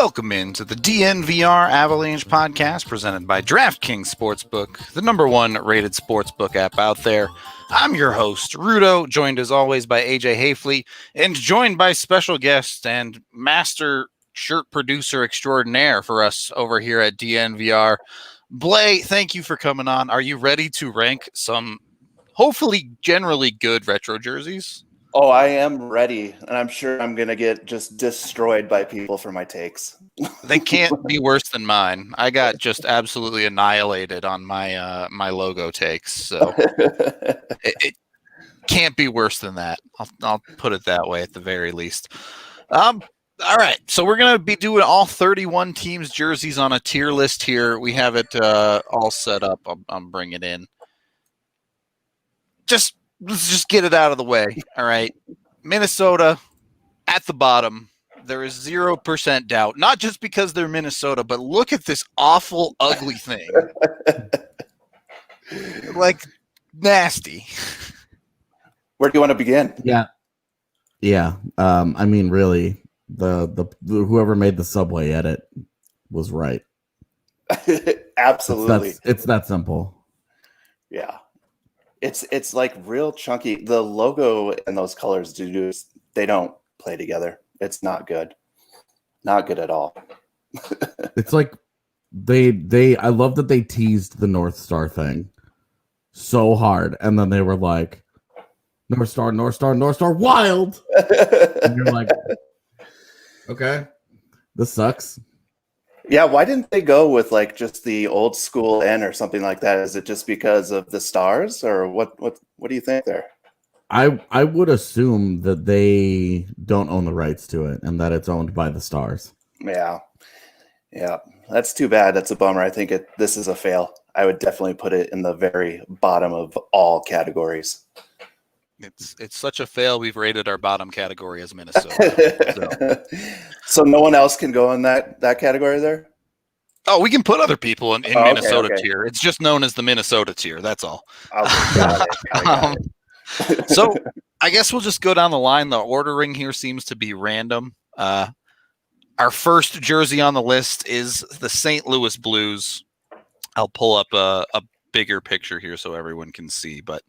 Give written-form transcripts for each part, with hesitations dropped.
Welcome into the DNVR Avalanche podcast presented by DraftKings Sportsbook, the number one rated sportsbook app out there. I'm your host, Rudo, joined as always by AJ Haefele, and joined by special guest and master shirt producer extraordinaire for us over here at DNVR. Blais, thank you for coming on. Are you ready to rank some hopefully generally good retro jerseys? Oh, I am ready, and I'm sure I'm going to get just destroyed by people for my takes. They can't be worse than mine. I got just absolutely annihilated on my my logo takes, so it can't be worse than that. I'll put it that way at the very least. All right, so we're going to be doing all 31 teams' jerseys on a tier list here. We have it all set up. I'm bringing it in. Let's just get it out of the way. All right. Minnesota at the bottom. There is 0% doubt. Not just because they're Minnesota, but look at this awful, ugly thing. Like, nasty. Where do you want to begin? Yeah. I mean, really, the whoever made the Subway edit was right. Absolutely. It's that simple. Yeah. It's like real chunky. The logo and those colors they don't play together. It's not good. Not good at all. It's like I love that they teased the North Star thing so hard, and then they were like, North Star, wild. And you're like, okay, this sucks. Yeah, why didn't they go with like just the old school N or something like that? Is it just because of the stars, or what do you think there? I would assume that they don't own the rights to it and that it's owned by the Stars. Yeah. That's too bad. That's a bummer. I think this is a fail. I would definitely put it in the very bottom of all categories. It's such a fail. We've rated our bottom category as Minnesota. So no one else can go in that category there? Oh, we can put other people in Minnesota tier. It's just known as the Minnesota tier. That's all. Got it. So I guess we'll just go down the line. The ordering here seems to be random. Our first jersey on the list is the St. Louis Blues. I'll pull up a bigger picture here so everyone can see. But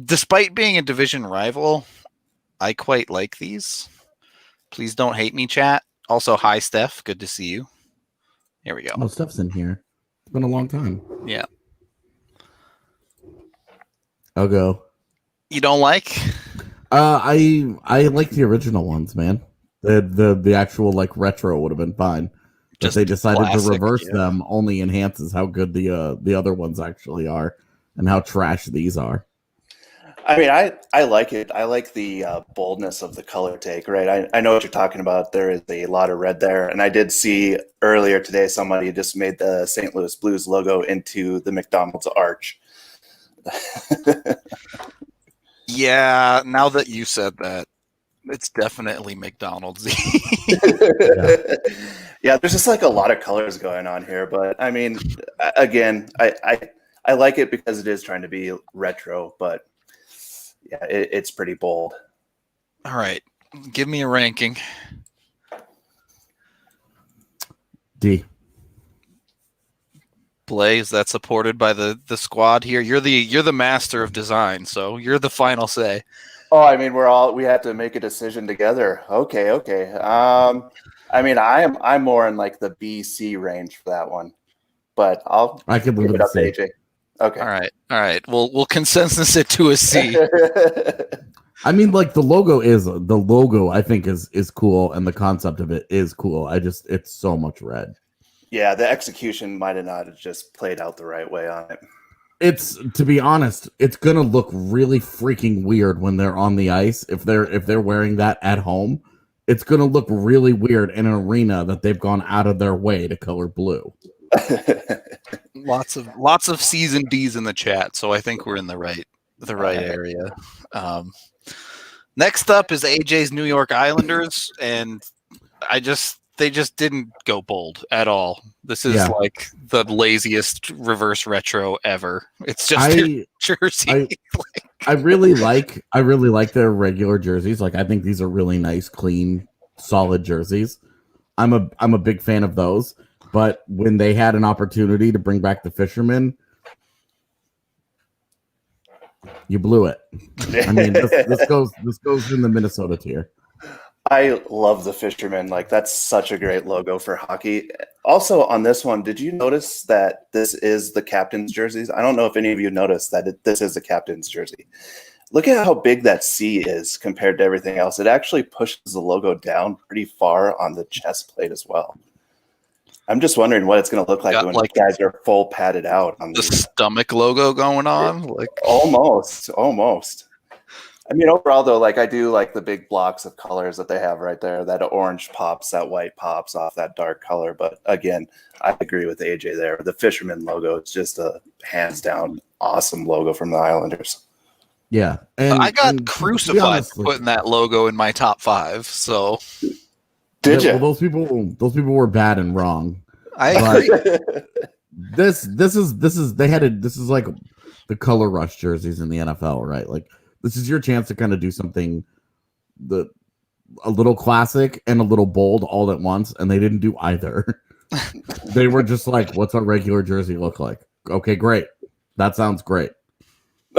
despite being a division rival, I quite like these. Please don't hate me, chat. Also, hi, Steph. Good to see you. Here we go. Oh, Steph's in here. It's been a long time. Yeah. I'll go. You don't like? I like the original ones, man. The actual like retro would have been fine. But they decided classic, to reverse them only enhances how good the other ones actually are and how trash these are. I mean, I like it. I like the boldness of the color take, right? I know what you're talking about. There is a lot of red there. And I did see earlier today somebody just made the St. Louis Blues logo into the McDonald's arch. Yeah, now that you said that, it's definitely McDonald's. Yeah, there's just like a lot of colors going on here. But I mean, again, I like it because it is trying to be retro, but yeah, it's pretty bold. All right. Give me a ranking. D. Blais, that's supported by the squad here. You're the master of design, so you're the final say. Oh, I mean, we have to make a decision together. Okay. I mean, I'm more in like the B-C range for that one, but I can give it up to AJ. Okay. All right. We'll consensus it to a C. I mean, like the logo I think is cool, and the concept of it is cool. It's so much red. Yeah, the execution might have not just played out the right way on it. It's, to be honest, it's gonna look really freaking weird when they're on the ice. If they're wearing that at home, it's gonna look really weird in an arena that they've gone out of their way to color blue. Lots of C's and D's in the chat, so I think we're in the right area. Next up is AJ's New York Islanders, and they just didn't go bold at all. This is like the laziest reverse retro ever. It's just their jersey. I really like their regular jerseys. Like, I think these are really nice, clean solid jerseys. I'm a big fan of those. But when they had an opportunity to bring back the Fishermen, you blew it. I mean, this goes in the Minnesota tier. I love the Fisherman. Like, that's such a great logo for hockey. Also, on this one, did you notice that this is the captain's jerseys? I don't know if any of you noticed that this is the captain's jersey. Look at how big that C is compared to everything else. It actually pushes the logo down pretty far on the chest plate as well. I'm just wondering what it's going to look like when guys are full padded out on the stomach logo going on. Like almost. I mean, overall, though, like, I do like the big blocks of colors that they have right there. That orange pops, that white pops off that dark color. But again, I agree with AJ there. The Fisherman logo is just a hands down awesome logo from the Islanders. Yeah, and I got crucified for putting that logo in my top 5. So did you? Well, those people were bad and wrong. I agree. This is like the color rush jerseys in the NFL, right? Like, this is your chance to kind of do something a little classic and a little bold all at once, and they didn't do either. They were just like, what's our regular jersey look like? Okay, great. That sounds great.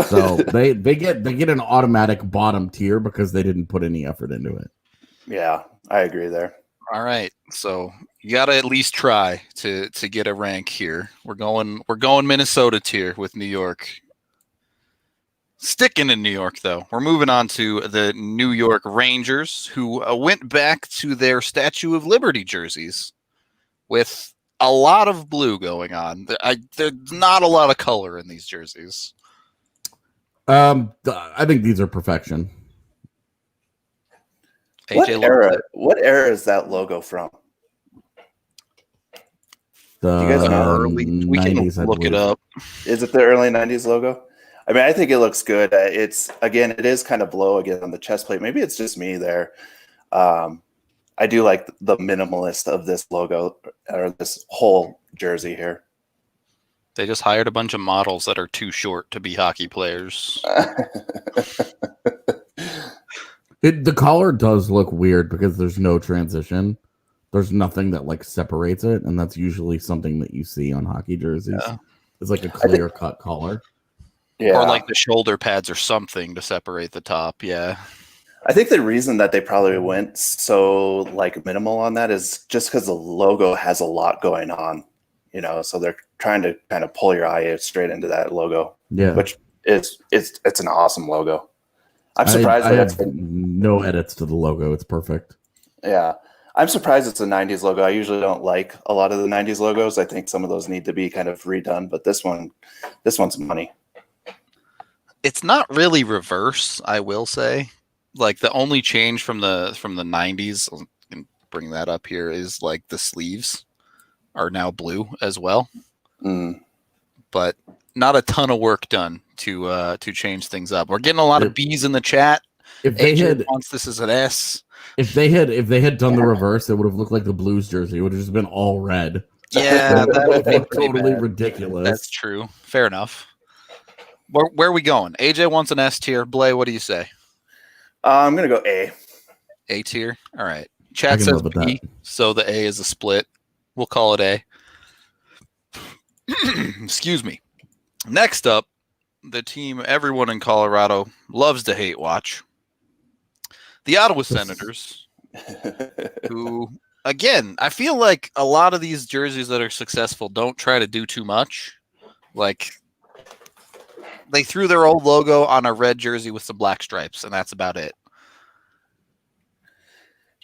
So they get an automatic bottom tier because they didn't put any effort into it. Yeah, I agree there. All right. So you gotta at least try to get a rank here. We're going Minnesota tier with New York. Sticking in New York, though, we're moving on to the New York Rangers, who went back to their Statue of Liberty jerseys with a lot of blue going on. There's not a lot of color in these jerseys. I think these are perfection. What era is that logo from? You guys know? We can look it up. Is it the early 90s logo? I mean, I think it looks good. It is kind of blow again on the chest plate. Maybe it's just me there. I do like the minimalist of this logo or this whole jersey here. They just hired a bunch of models that are too short to be hockey players. The collar does look weird because there's no transition. There's nothing that like separates it, and that's usually something that you see on hockey jerseys. Yeah. It's like a clear cut collar. Yeah. Or like the shoulder pads or something to separate the top. Yeah. I think the reason that they probably went so like minimal on that is just because the logo has a lot going on, so they're trying to kind of pull your eye straight into that logo. Yeah. Which it's an awesome logo. I'm surprised I have no edits to the logo. It's perfect. Yeah. I'm surprised it's a 90s logo. I usually don't like a lot of the 90s logos. I think some of those need to be kind of redone, but this one's money. It's not really reverse, I will say. Like the only change from the 90s, I can bring that up here, is like the sleeves are now blue as well. But not a ton of work done to change things up. We're getting a lot of B's in the chat. If they had wants this as an S. If they had done the reverse, it would have looked like the Blues jersey. It would have just been all red. Yeah, that would be totally ridiculous. That's true. Fair enough. Where are we going? AJ wants an S tier. Blais, what do you say? I'm gonna go A. A tier. All right. Chat says B, so the A is a split. We'll call it A. Excuse me. Next up, the team everyone in Colorado loves to hate watch. The Ottawa Senators, who, again, I feel like a lot of these jerseys that are successful don't try to do too much. Like, they threw their old logo on a red jersey with some black stripes, and that's about it.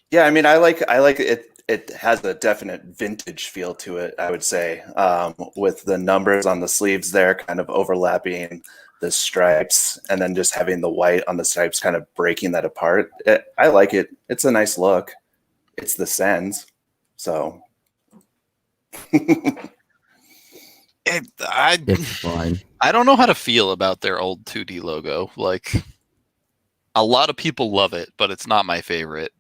Yeah, I mean, I like it. It has a definite vintage feel to it, I would say, with the numbers on the sleeves there kind of overlapping the stripes and then just having the white on the stripes kind of breaking that apart. I like it. It's a nice look. It's the Sens. So it's fine. I don't know how to feel about their old 2D logo. Like, a lot of people love it, but it's not my favorite.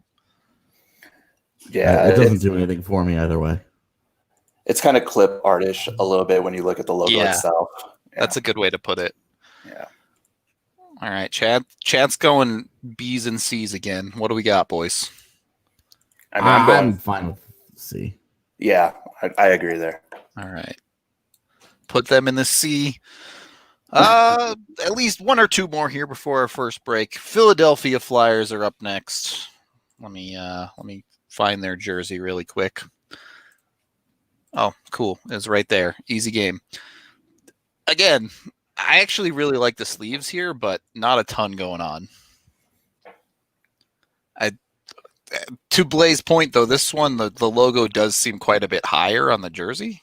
Yeah, it doesn't do anything for me either way. It's kind of clip artish a little bit when you look at the logo itself. Yeah. That's a good way to put it. Yeah. All right, Chad's going B's and C's again. What do we got, boys? I mean, I'm fine with C. Yeah, I agree there. All right. Put them in the C. At least one or two more here before our first break. Philadelphia Flyers are up next. Let me find their jersey really quick. Oh, cool. It's right there. Easy game. Again, I actually really like the sleeves here, but not a ton going on. To Blais' point, though, this one, the logo does seem quite a bit higher on the jersey,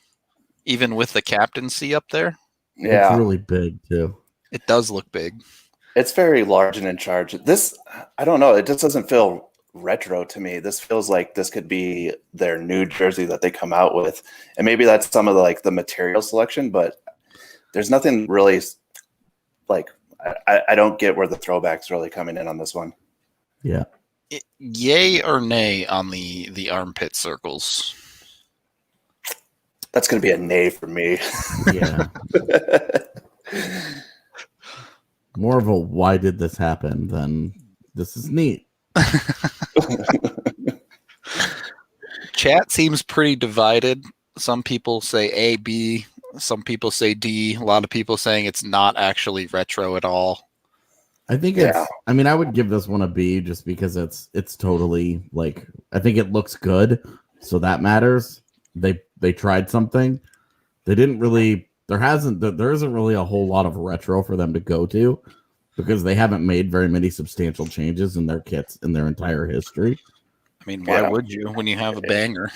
even with the captaincy up there. Yeah. It's really big, too. It does look big. It's very large and in charge. This, I don't know. It just doesn't feel retro to me. This feels like this could be their new jersey that they come out with. And maybe that's some of the material selection, but there's nothing really I don't get where the throwback's really coming in on this one. Yeah. Yay or nay on the armpit circles? That's going to be a nay for me. Yeah. More of a why did this happen than this is neat. Chat seems pretty divided. Some people say A, B. Some people say D. A lot of people saying it's not actually retro at all. I think I mean, I would give this one a B just because it's totally I think it looks good. So that matters. They tried something. They didn't really, there isn't really a whole lot of retro for them to go to because they haven't made very many substantial changes in their kits in their entire history. I mean, why would you when you have a banger?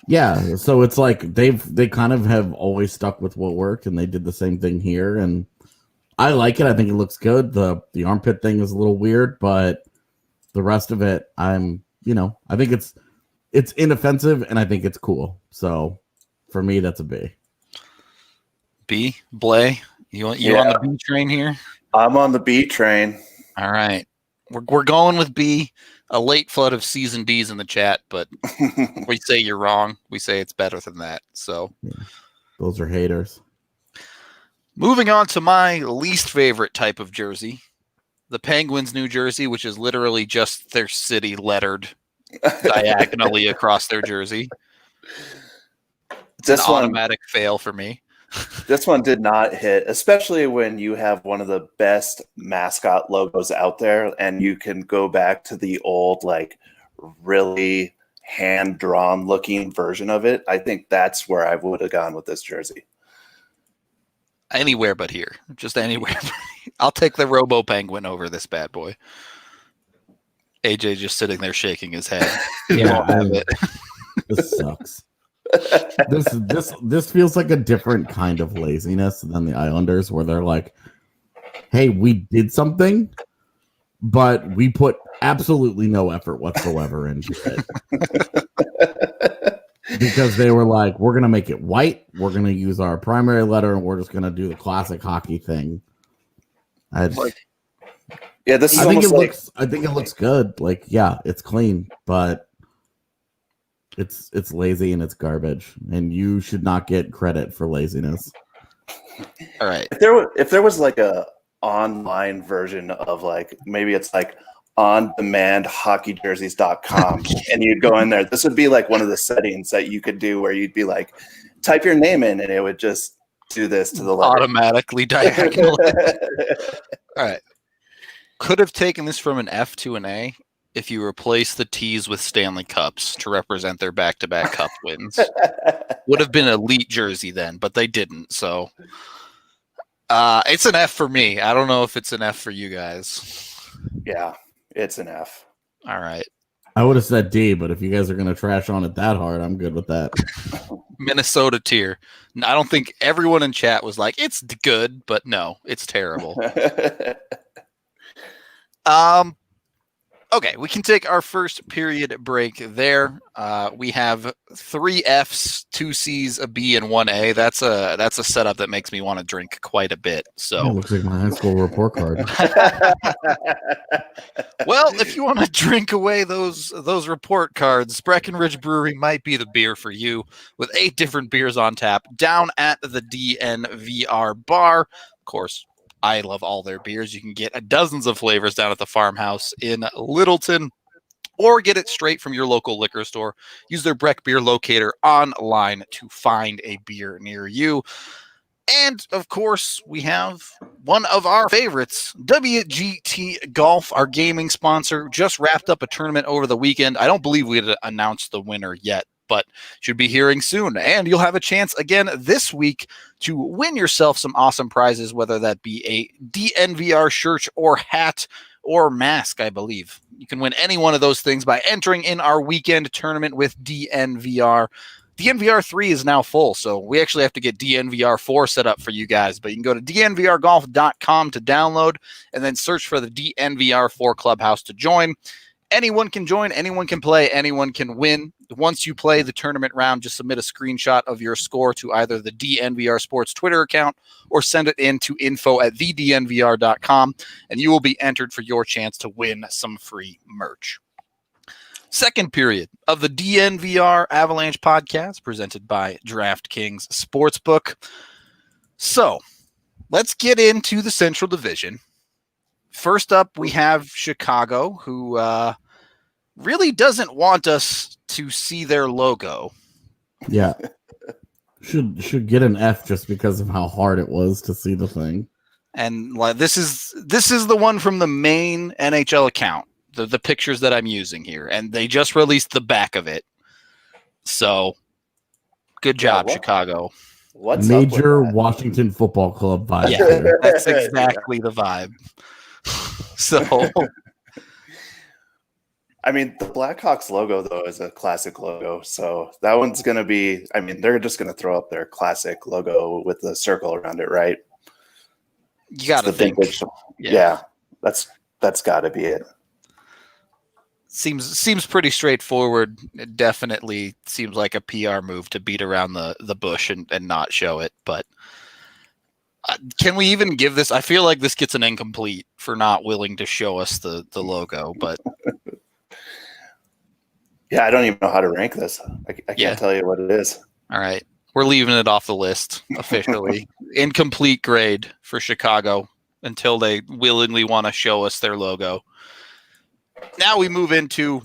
Yeah. So it's they kind of have always stuck with what worked and they did the same thing here. And I like it. I think it looks good. The armpit thing is a little weird, but the rest of it, I think it's inoffensive and I think it's cool. So for me, that's a B. B? Blais? You on the B train here? I'm on the B train. All right. We're going with B. A late flood of C's and D's in the chat, but we say you're wrong. We say it's better than that. So those are haters. Moving on to my least favorite type of jersey, the Penguins' new jersey, which is literally just their city lettered diagonally across their jersey. It's an automatic fail for me. This one did not hit, especially when you have one of the best mascot logos out there and you can go back to the old, really hand-drawn looking version of it. I think that's where I would have gone with this jersey. Anywhere but here. Just anywhere. I'll take the Robo Penguin over this bad boy. AJ just sitting there shaking his head. Yeah, this sucks. This feels like a different kind of laziness than the Islanders, where they're like, "Hey, we did something, but we put absolutely no effort whatsoever into it." Because they were like, "We're gonna make it white. We're gonna use our primary letter, and we're just gonna do the classic hockey thing." This is I think it looks good. It's clean, but it's lazy and it's garbage, and you should not get credit for laziness. All right. If there was a online version of maybe it's ondemandhockeyjerseys.com and you'd go in there, this would be one of the settings that you could do where you'd be type your name in and it would just do this to the letter. Automatically diagonal. All right. Could have taken this from an F to an A if you replace the T's with Stanley Cups to represent their back-to-back cup wins. Would have been elite jersey then, but they didn't. So it's an F for me. I don't know if it's an F for you guys. Yeah, it's an F. All right. I would have said D, but if you guys are going to trash on it that hard, I'm good with that. Minnesota tier. I don't think everyone in chat was like, it's good, but no, it's terrible. Okay, we can take our first period break there. We have 3 Fs, 2 Cs, a B, and 1 A. That's a setup that makes me want to drink quite a bit. So it looks like my high school report card. Well, if you want to drink away those report cards, Breckenridge Brewery might be the beer for you, with 8 different beers on tap down at the DNVR bar. Of course, I love all their beers. You can get dozens of flavors down at the farmhouse in Littleton. or get it straight from your local liquor store. Use their Breck Beer Locator online to find a beer near you. And, of course, we have one of our favorites, Wgt Golf, our gaming sponsor, just wrapped up a tournament over the weekend. I don't believe we had announced the winner yet, but should be hearing soon. And you'll have a chance again this week to win yourself some awesome prizes, whether that be a DNVR shirt or hat or mask, I believe. You can win any one of those things by entering in our weekend tournament with DNVR. DNVR 3 is now full, so we actually have to get DNVR 4 set up for you guys. But you can go to dnvrgolf.com to download and then search for the DNVR 4 Clubhouse to join. Anyone can join, anyone can play, anyone can win. Once you play the tournament round, just submit a screenshot of your score to either the DNVR Sports Twitter account or send it in to info@thednvr.com, and you will be entered for your chance to win some free merch. Second period of the DNVR Avalanche podcast presented by DraftKings Sportsbook. So let's get into the Central Division. First up, we have Chicago, who really doesn't want us to see their logo. Yeah. Should get an F just because of how hard it was to see the thing. And this is the one from the main NHL account. The pictures that I'm using here, and they just released the back of it. So, good job, Chicago. What's Major Washington Football Club vibe? Yeah, that's exactly the vibe. So, I mean, the Blackhawks logo though is a classic logo, so that one's going to be. I mean, they're just going to throw up their classic logo with the circle around it, right? You got to think. Yeah, that's got to be it. Seems pretty straightforward. It definitely seems like a PR move to beat around the bush and not show it. But can we even give this? I feel like this gets an incomplete for not willing to show us the logo. But yeah, I don't even know how to rank this. I can't tell you what it is. All right. We're leaving it off the list officially. Incomplete grade for Chicago until they willingly want to show us their logo. Now we move into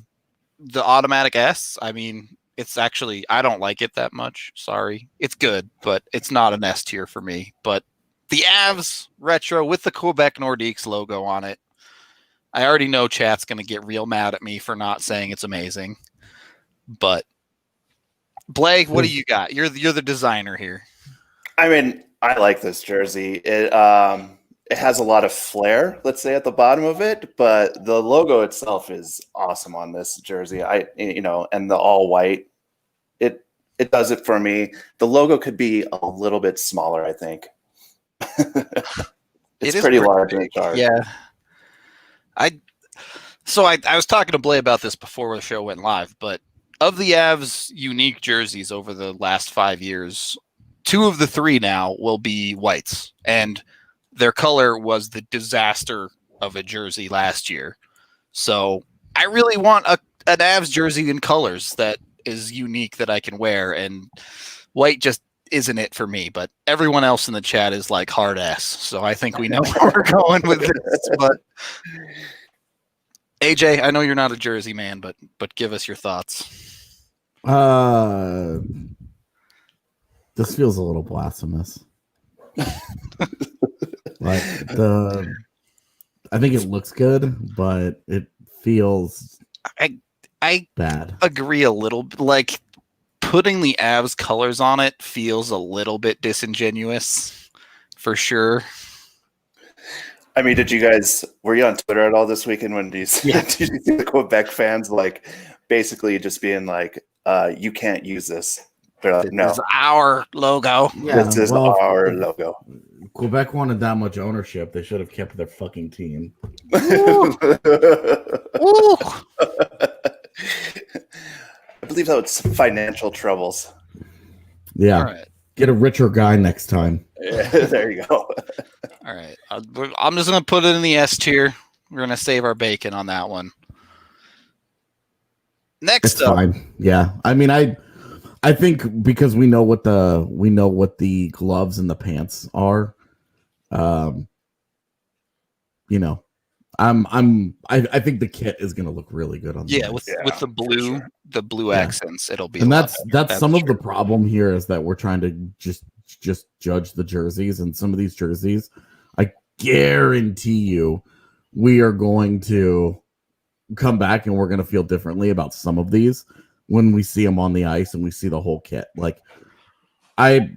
the automatic S. I mean, it's actually, I don't like it that much. Sorry. It's good, but it's not an S tier for me. But the Avs retro with the Quebec Nordiques logo on it. I already know chat's going to get real mad at me for not saying it's amazing. But Blake, what do you got? You're the designer here. I mean, I like this jersey. It has a lot of flair, let's say, at the bottom of it, but the logo itself is awesome on this jersey. And the all white, it does it for me. The logo could be a little bit smaller, I think. It's pretty large in charge. Yeah. I was talking to Blais about this before the show went live, but of the Avs unique jerseys over the last 5 years, 2 of the 3 now will be whites, and their color was the disaster of a jersey last year. So I really want an Avs jersey in colors that is unique that I can wear, and white just isn't it for me. But everyone else in the chat is like hard ass. So I think we know where we're going with this. But AJ, I know you're not a jersey man, but give us your thoughts. This feels a little blasphemous. Like I think it looks good, but it feels I bad. Agree a little. Like putting the Avs colors on it feels a little bit disingenuous, for sure. I mean, were you on Twitter at all this weekend when did you see the Quebec fans like basically just being like, you can't use this? They're like, no. This is our logo. Yeah, this is our logo. Quebec wanted that much ownership. They should have kept their fucking team. Ooh. I believe that was financial troubles. Yeah. All right. Get a richer guy next time. Yeah, there you go. All right. I'm just going to put it in the S tier. We're going to save our bacon on that one. Next up. Fine. Yeah. I mean, I think because we know what the gloves and the pants are, I think the kit is going to look really good on. With the blue accents, it'll be. And that's some of the problem here is that we're trying to just judge the jerseys, and some of these jerseys, I guarantee you, we are going to come back and we're going to feel differently about some of these when we see them on the ice and we see the whole kit. Like, I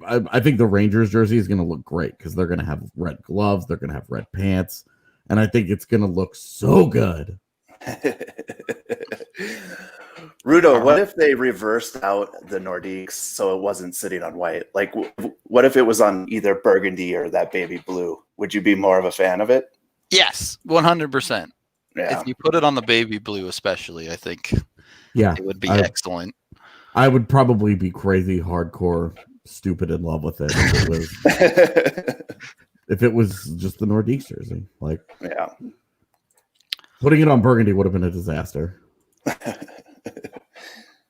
think the Rangers jersey is going to look great because they're going to have red gloves, they're going to have red pants, and I think it's going to look so good. Rudo, what if they reversed out the Nordiques so it wasn't sitting on white? Like, what if it was on either burgundy or that baby blue? Would you be more of a fan of it? Yes, 100%. Yeah. If you put it on the baby blue, especially, I think it would be excellent. I would probably be crazy, hardcore, stupid in love with it if it was just the Nordiques jersey. Like, putting it on burgundy would have been a disaster.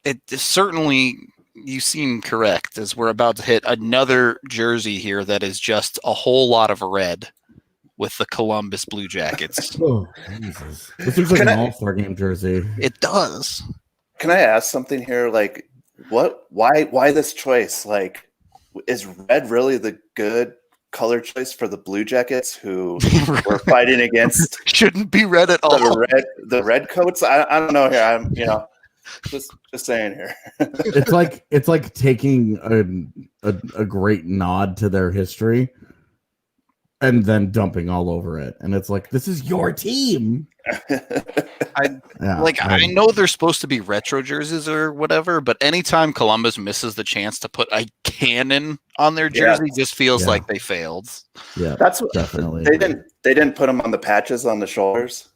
It certainly, you seem correct, as we're about to hit another jersey here that is just a whole lot of red with the Columbus Blue Jackets. Oh, Jesus. This looks like an All-Star game jersey. It does. Can I ask something here? Like, why this choice? Like, is red really the good color choice for the Blue Jackets who were fighting against? Shouldn't be red at all. The red coats. I don't know here. I'm just saying here. It's like taking a great nod to their history and then dumping all over it. And it's like, this is your team. I know they're supposed to be retro jerseys or whatever, but anytime Columbus misses the chance to put a cannon on their jersey, just feels like they failed. Yeah, that's what, definitely. They didn't put them on the patches on the shoulders.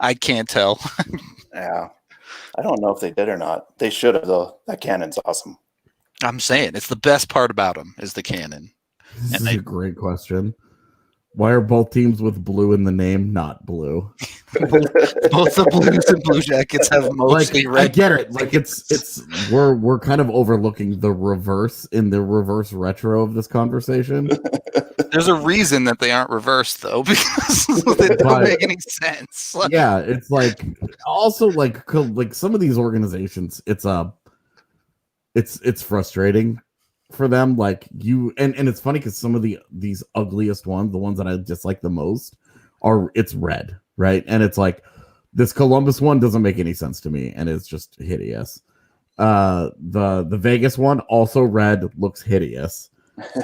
I can't tell. Yeah, I don't know if they did or not. They should have though. That cannon's awesome. I'm saying it's the best part about them is the cannon. This is a great question. Why are both teams with blue in the name not blue? Both the Blues and Blue Jackets have mostly red. I get it. Like it's we're kind of overlooking the reverse in the reverse retro of this conversation. There's a reason that they aren't reversed though, because they don't make any sense. Yeah, it's like also like some of these organizations, it's frustrating for them, like you and it's funny because some of these ugliest ones, the ones that I dislike the most, it's red, right? And it's like this Columbus one doesn't make any sense to me, and it's just hideous. The Vegas one, also red, looks hideous,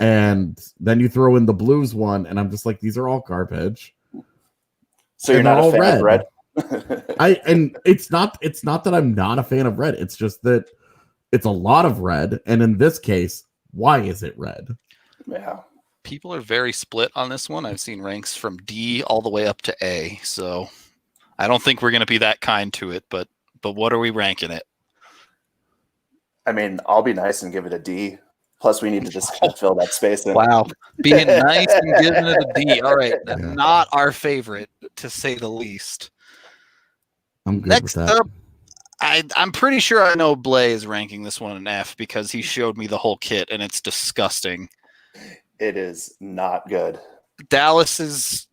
and then you throw in the Blues one, and I'm just like, these are all garbage. So you're not a fan of red? It's not that I'm not a fan of red. It's just that it's a lot of red, and in this case, why is it red? Yeah. People are very split on this one. I've seen ranks from D all the way up to A. So I don't think we're going to be that kind to it, but what are we ranking it? I mean, I'll be nice and give it a D. Plus, we need to just fill that space in. Wow. Being nice and giving it a D. All right. That's not our favorite, to say the least. I'm good Next with that. up, I'm pretty sure I know Blais is ranking this one an F because he showed me the whole kit and it's disgusting. It is not good. Dallas's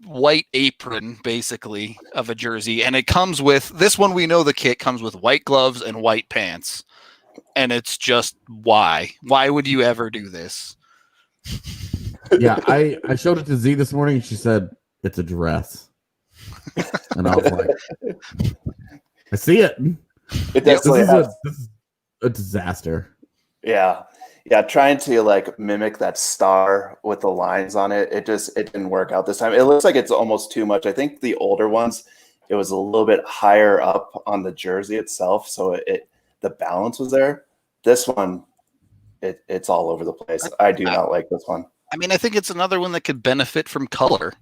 white apron, basically, of a jersey, and it comes with this one. We know the kit comes with white gloves and white pants, and it's just why would you ever do this? Yeah, I showed it to Z this morning, and she said it's a dress. And I was like, I see it. It definitely this is a disaster. Yeah. Trying to like mimic that star with the lines on it, it didn't work out this time. It looks like it's almost too much. I think the older ones, it was a little bit higher up on the jersey itself, so the balance was there. This one, it's all over the place. I do not like this one. I mean, I think it's another one that could benefit from color.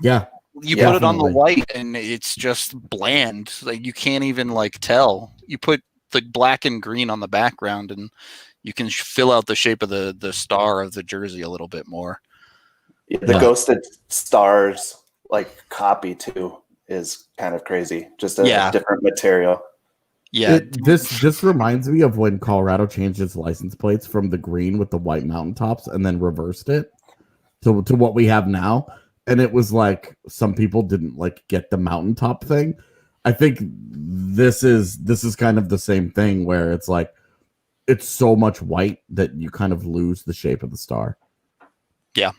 Yeah. You put it on the white and it's just bland. Like you can't even like tell. You put the black and green on the background and you can fill out the shape of the star of the jersey a little bit more. Yeah, the ghosted stars like copy too is kind of crazy. Just a different material. Yeah. This reminds me of when Colorado changed its license plates from the green with the white mountaintops and then reversed it to what we have now. and it was like some people didn't like get the mountaintop thing. I think this is kind of the same thing where it's like it's so much white that you kind of lose the shape of the star. Yeah.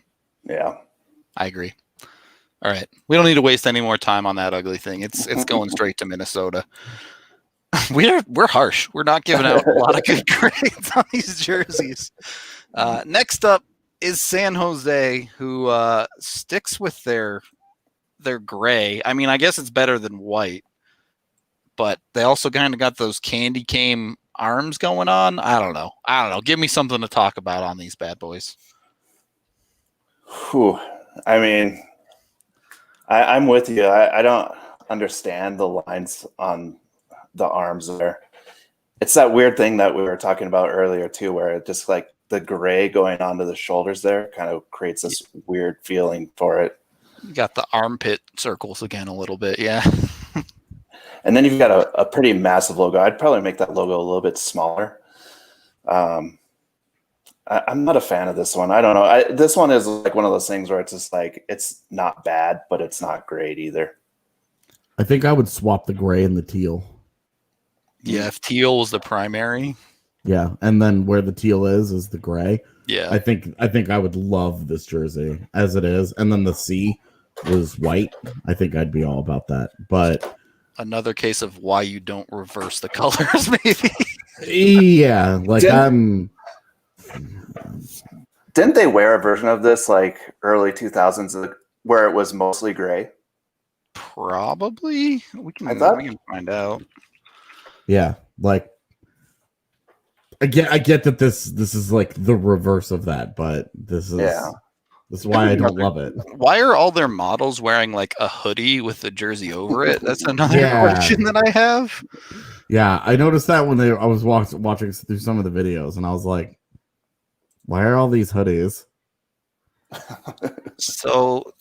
I agree. All right. We don't need to waste any more time on that ugly thing. It's going straight to Minnesota. We're harsh. We're not giving out a lot of good grades on these jerseys. Next up is San Jose, who sticks with their gray. I mean, I guess it's better than white, but they also kind of got those candy cane arms going on. I don't know. Give me something to talk about on these bad boys. Whew. I mean, I'm with you. I don't understand the lines on the arms there. It's that weird thing that we were talking about earlier too, where it just like the gray going onto the shoulders there kind of creates this weird feeling for it. You got the armpit circles again a little bit, yeah. And then you've got a pretty massive logo. I'd probably make that logo a little bit smaller. I'm not a fan of this one. I don't know. This one is like one of those things where it's just like, it's not bad, but it's not great either. I think I would swap the gray and the teal. Yeah, if teal was the primary. Yeah, and then where the teal is the gray. Yeah. I think I would love this jersey as it is. And then the C was white. I think I'd be all about that. But another case of why you don't reverse the colors, maybe. Yeah, like Didn't they wear a version of this like early 2000s where it was mostly gray? Probably. We can find out. Yeah, like I get that this is like the reverse of that, but this is why I don't love it. Why are all their models wearing like a hoodie with the jersey over it? That's another question that I have. Yeah, I noticed that when I was watching through some of the videos, and I was like, why are all these hoodies? So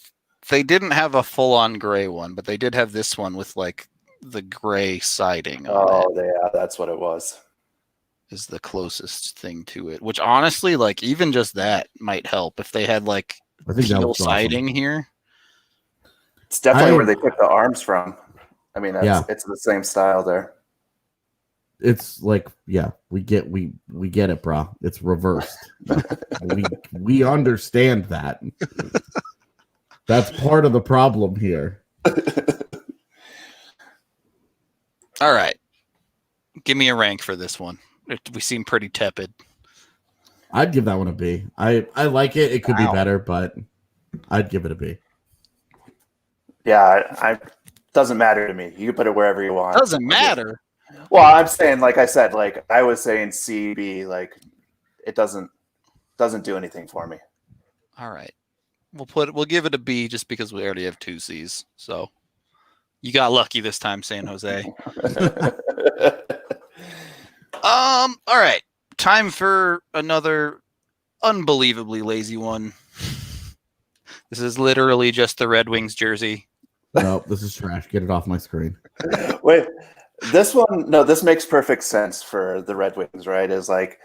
they didn't have a full-on gray one, but they did have this one with like the gray siding on it. Yeah, that's what it was. Is the closest thing to it, which honestly, like even just that might help if they had like teal siding here. It's definitely where they took the arms from. I mean, it's the same style there. It's like, yeah, we get it, bro. It's reversed. we understand that. That's part of the problem here. All right, give me a rank for this one. We seem pretty tepid. I'd give that one a B. I like it. It could be better, but I'd give it a B. Yeah, doesn't matter to me. You can put it wherever you want. Doesn't matter. Well, I'm saying, like I said, like I was saying C, B, like it doesn't do anything for me. All right. We'll give it a B just because we already have two C's. So you got lucky this time, San Jose. All right. Time for another unbelievably lazy one. This is literally just the Red Wings jersey. No, this is trash. Get it off my screen. Wait, this one, no, this makes perfect sense for the Red Wings, right? Is like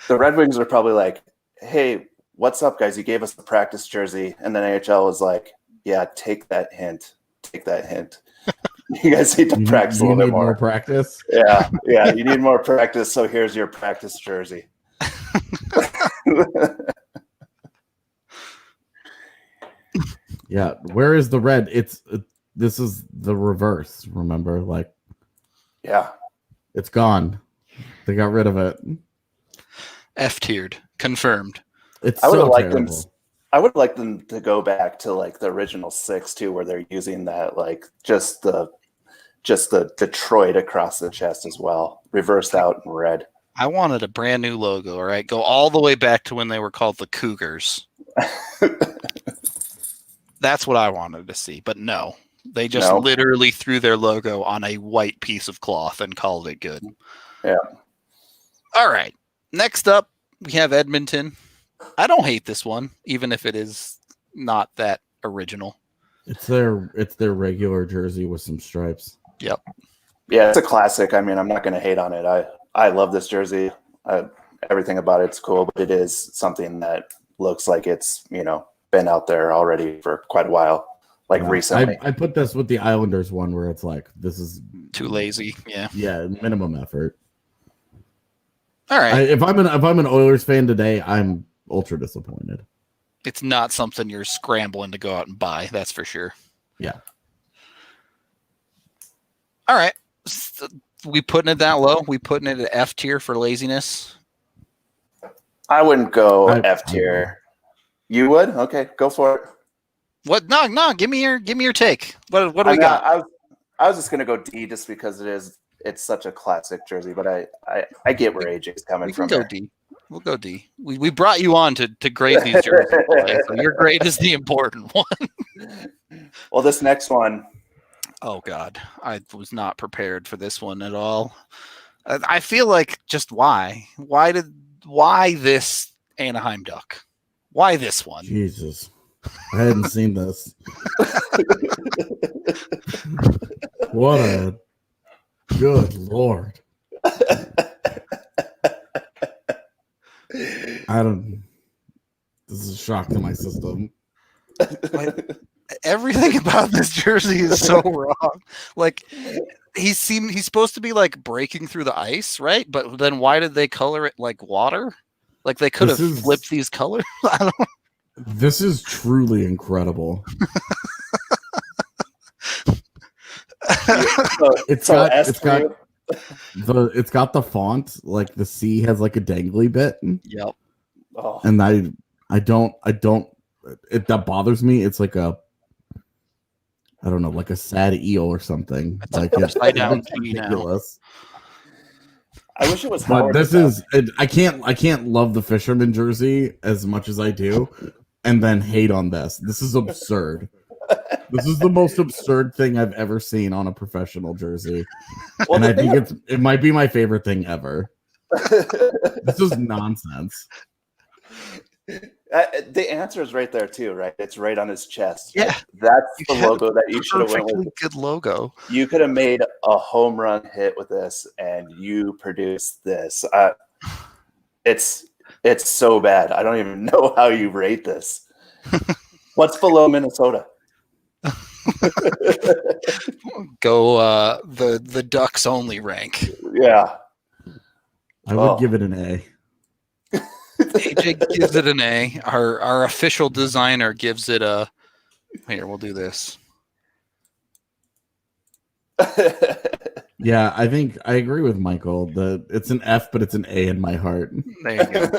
the Red Wings are probably like, hey, what's up, guys? You gave us the practice jersey. And then AHL was like, yeah, take that hint. Take that hint. You guys need to practice a little bit more. Practice? Yeah, you need more practice. So here's your practice jersey. Yeah, where is the red? This is the reverse. Remember, like, yeah, it's gone. They got rid of it. F-tiered, confirmed. I would have liked them to go back to like the original 6 too, where they're using that like just the Detroit across the chest as well, reversed out in red. I wanted a brand new logo. All right, go all the way back to when they were called the Cougars. That's what I wanted to see, but no. They just literally threw their logo on a white piece of cloth and called it good. Yeah. All right. Next up, we have Edmonton. I don't hate this one, even if it is not that original. It's their regular jersey with some stripes. Yep. Yeah, it's a classic. I mean, I'm not going to hate on it. I love this jersey. Everything about it's cool, but it is something that looks like it's, been out there already for quite a while, like recently. I put this with the Islanders one where it's like, this is too lazy. Yeah. Yeah, minimum effort. All right. If I'm an Oilers fan today, I'm ultra disappointed. It's not something you're scrambling to go out and buy. That's for sure. Yeah. All right. So we putting it that low? We putting it at F tier for laziness? I wouldn't go F tier. You would? Okay, go for it. What? No. Give me your take. What do we got? I was just gonna go D just because it's such a classic jersey, but I get where AJ's coming from. We can go D. We'll go D. We brought you on to grade these jerseys, so your grade is the important one. Well, this next one. Oh God, I was not prepared for this one at all. I feel like just why this Anaheim Duck? Why this one? Jesus, I hadn't seen this. What a good Lord. This is a shock to my system. Everything about this jersey is so wrong. Like he's supposed to be like breaking through the ice, right? But then why did they color it like water? Like they could have flipped these colors. I don't know. This is truly incredible. It's got the font, like the C has like a dangly bit. Yep. Oh. And that bothers me. It's like I don't know, like a sad eel or something. It's like upside down it's ridiculous. I wish it was. But this is I can't love the fisherman jersey as much as I do, and then hate on this. This is absurd. This is the most absurd thing I've ever seen on a professional jersey, and I think it might be my favorite thing ever. This is nonsense. The answer is right there too, right? It's right on his chest. Yeah, that's the logo that you should have went with. Good logo. You could have made a home run hit with this, and you produced this. It's so bad. I don't even know how you rate this. What's below Minnesota? Go the Ducks only rank. Yeah, I would give it an A. AJ gives it an A. Our official designer gives it a. Here, we'll do this. Yeah, I think I agree with Michael. It's an F, but it's an A in my heart. There you go.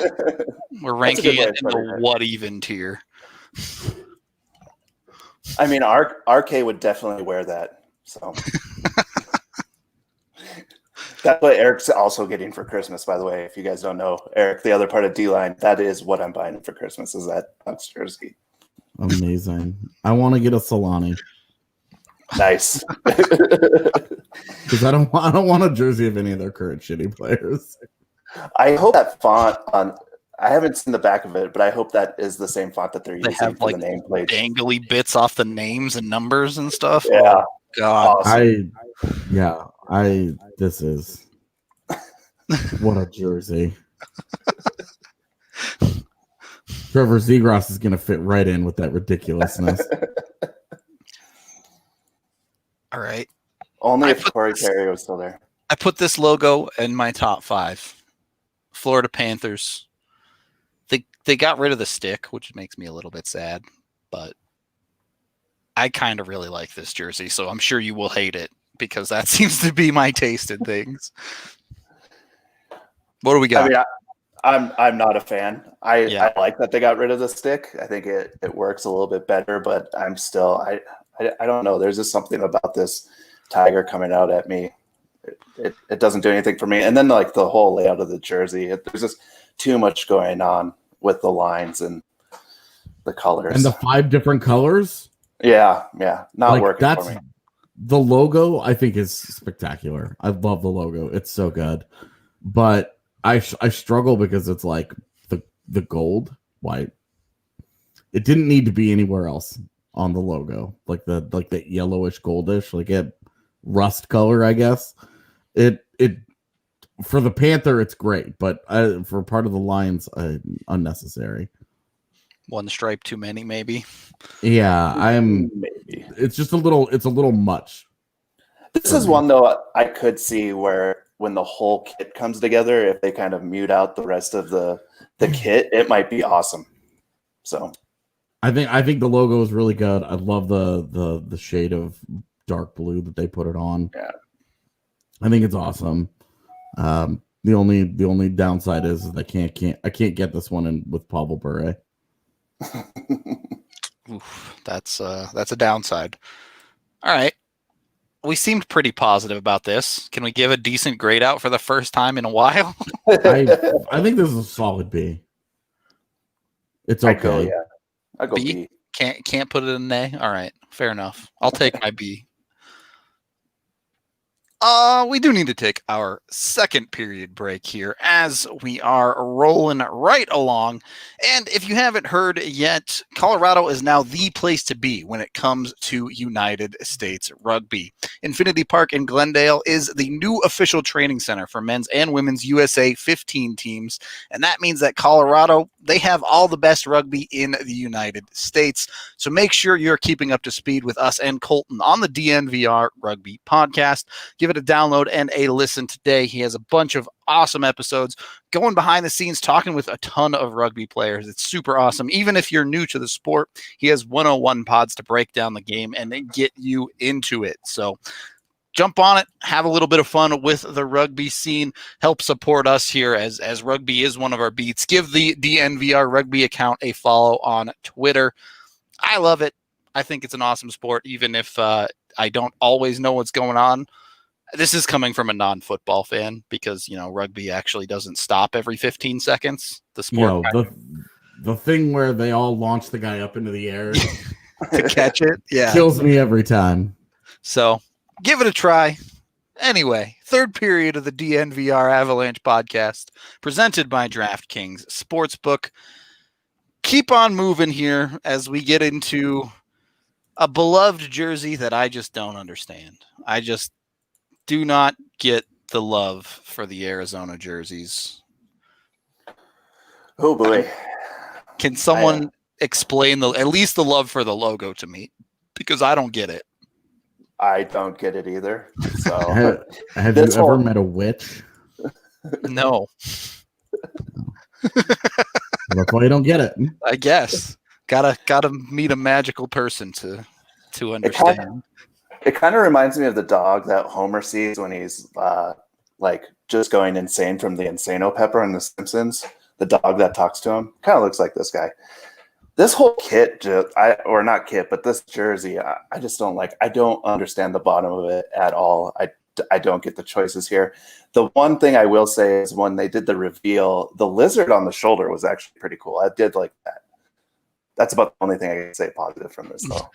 We're ranking it in the what even tier. I mean, RK would definitely wear that. So that's what Eric's also getting for Christmas, by the way. If you guys don't know, Eric, the other part of D-Line, that is what I'm buying for Christmas, is that Ducks jersey. Amazing. I want to get a Solani. Nice. Because I don't want a jersey of any of their current shitty players. I hope that font on. I haven't seen the back of it, but I hope that is the same font that they're using have for like the nameplate. Dangly bits off the names and numbers and stuff. Yeah. Oh, God. Awesome. This is what a jersey. Trevor Zegras is going to fit right in with that ridiculousness. All right. Only if Corey Terry was still there. I put this logo in my top 5. Florida Panthers. They got rid of the stick, which makes me a little bit sad, but I kind of really like this jersey, so I'm sure you will hate it because that seems to be my taste in things. What do we got? I mean, I'm not a fan. I like that they got rid of the stick. I think it works a little bit better, but I'm still I don't know. There's just something about this tiger coming out at me. It doesn't do anything for me. And then like the whole layout of the jersey, there's just too much going on with the lines and the colors and the 5 different colors. Yeah, not like, working for me. The logo I think is spectacular. I love the logo. It's so good, but I struggle because it's like the gold white. It didn't need to be anywhere else on the logo, like the yellowish goldish, like a rust color, I guess. It for the Panther, it's great, but for part of the lines, unnecessary. One stripe too many, maybe. Yeah, maybe. It's just a little much. This is one though I could see where when the whole kit comes together, if they kind of mute out the rest of the kit, it might be awesome. So I think the logo is really good. I love the shade of dark blue that they put it on. Yeah. I think it's awesome. The only downside is I can't get this one in with Pavel Bure. Oof, that's a downside. All right. We seemed pretty positive about this. Can we give a decent grade out for the first time in a while? I think this is a solid B. It's okay. I go B. Can't put it in an A. All right, fair enough. I'll take my B. We do need to take our second period break here as we are rolling right along. And if you haven't heard yet, Colorado is now the place to be when it comes to United States rugby. Infinity Park in Glendale is the new official training center for men's and women's USA 15 teams. And that means that Colorado, they have all the best rugby in the United States. So make sure you're keeping up to speed with us and Colton on the DNVR Rugby podcast. Give it a download and a listen today. He has a bunch of awesome episodes going behind the scenes, talking with a ton of rugby players. It's super awesome. Even if you're new to the sport, he has 101 pods to break down the game and get you into it. So jump on it, have a little bit of fun with the rugby scene, help support us here as rugby is one of our beats. Give the DNVR Rugby account a follow on Twitter. I love it. I think it's an awesome sport, even if I don't always know what's going on. This is coming from a non-football fan because, rugby actually doesn't stop every 15 seconds. The sport. The thing where they all launch the guy up into the air to catch it. Yeah. Kills me every time. So give it a try. Anyway, third period of the DNVR Avalanche podcast presented by DraftKings Sportsbook. Keep on moving here as we get into a beloved jersey that I just don't understand. I just do not get the love for the Arizona jerseys. Oh boy. Can someone explain at least the love for the logo to me? Because I don't get it. I don't get it either. So have you ever met a witch? No. That's why you don't get it. I guess. Gotta meet a magical person to understand. It kind of reminds me of the dog that Homer sees when he's just going insane from the Insano Pepper on The Simpsons. The dog that talks to him kind of looks like this guy. This whole kit, or not kit, but this jersey, I just don't like. I don't understand the bottom of it at all. I don't get the choices here. The one thing I will say is when they did the reveal, the lizard on the shoulder was actually pretty cool. I did like that. That's about the only thing I can say positive from this, though.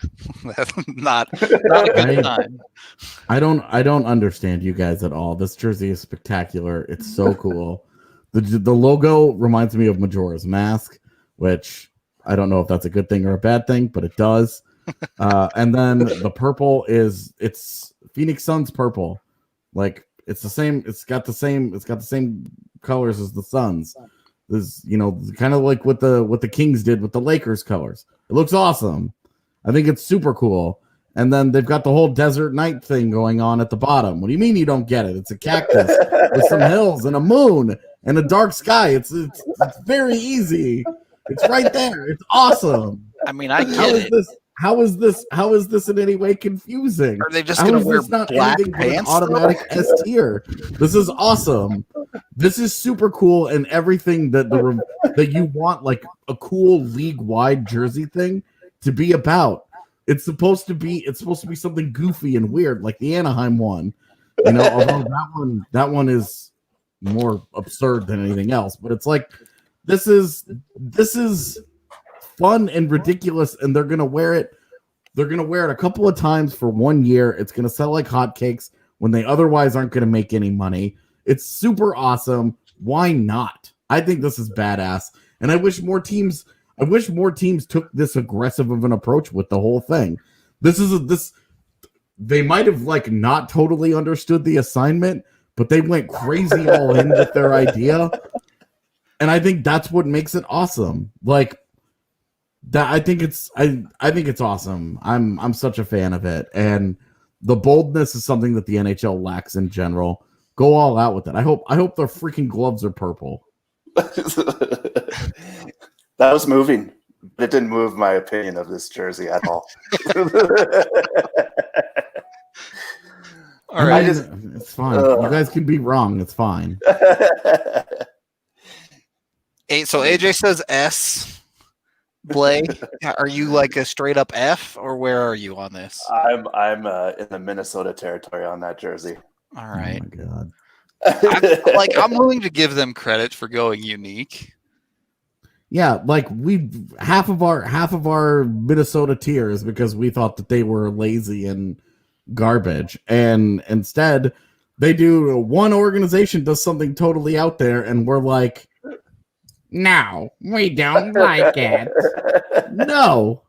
not a good time. I don't understand you guys at all. This jersey is spectacular. It's so cool. The logo reminds me of Majora's Mask, which I don't know if that's a good thing or a bad thing, but it does. And then the purple it's Phoenix Suns purple. Like it's the same. It's got the same colors as the Suns. This, kind of like what the Kings did with the Lakers colors. It looks awesome. I think it's super cool. And then they've got the whole desert night thing going on at the bottom. What do you mean you don't get it? It's a cactus with some hills and a moon and a dark sky. It's very easy. It's right there. It's awesome. I mean, I get it. How is this in any way confusing? Are they just going to wear black pants? Automatic S tier. This is awesome. This is super cool, and everything that you want, like a cool league-wide jersey thing, to be about. It's supposed to be something goofy and weird, like the Anaheim one. Although that one is more absurd than anything else. But it's like this is fun and ridiculous, and they're gonna wear it. They're gonna wear it a couple of times for 1 year. It's gonna sell like hotcakes when they otherwise aren't gonna make any money. It's super awesome. Why not? I think this is badass, and I wish more teams took this aggressive of an approach with the whole thing. They might have not totally understood the assignment, but they went crazy all in with their idea, and I think that's what makes it awesome. I think it's awesome. I'm such a fan of it, and the boldness is something that the NHL lacks in general. Go all out with it. I hope their freaking gloves are purple. That was moving. It didn't move my opinion of this jersey at all. All right. It's fine. You guys can be wrong. It's fine. So AJ says S. Blais, are you like a straight up F, or where are you on this? I'm in the Minnesota territory on that jersey. All right. Oh my God. I'm willing to give them credit for going unique. Yeah, like half of our Minnesota tier is because we thought that they were lazy and garbage, and instead they do one organization does something totally out there, and we're like, no, we don't like it. No,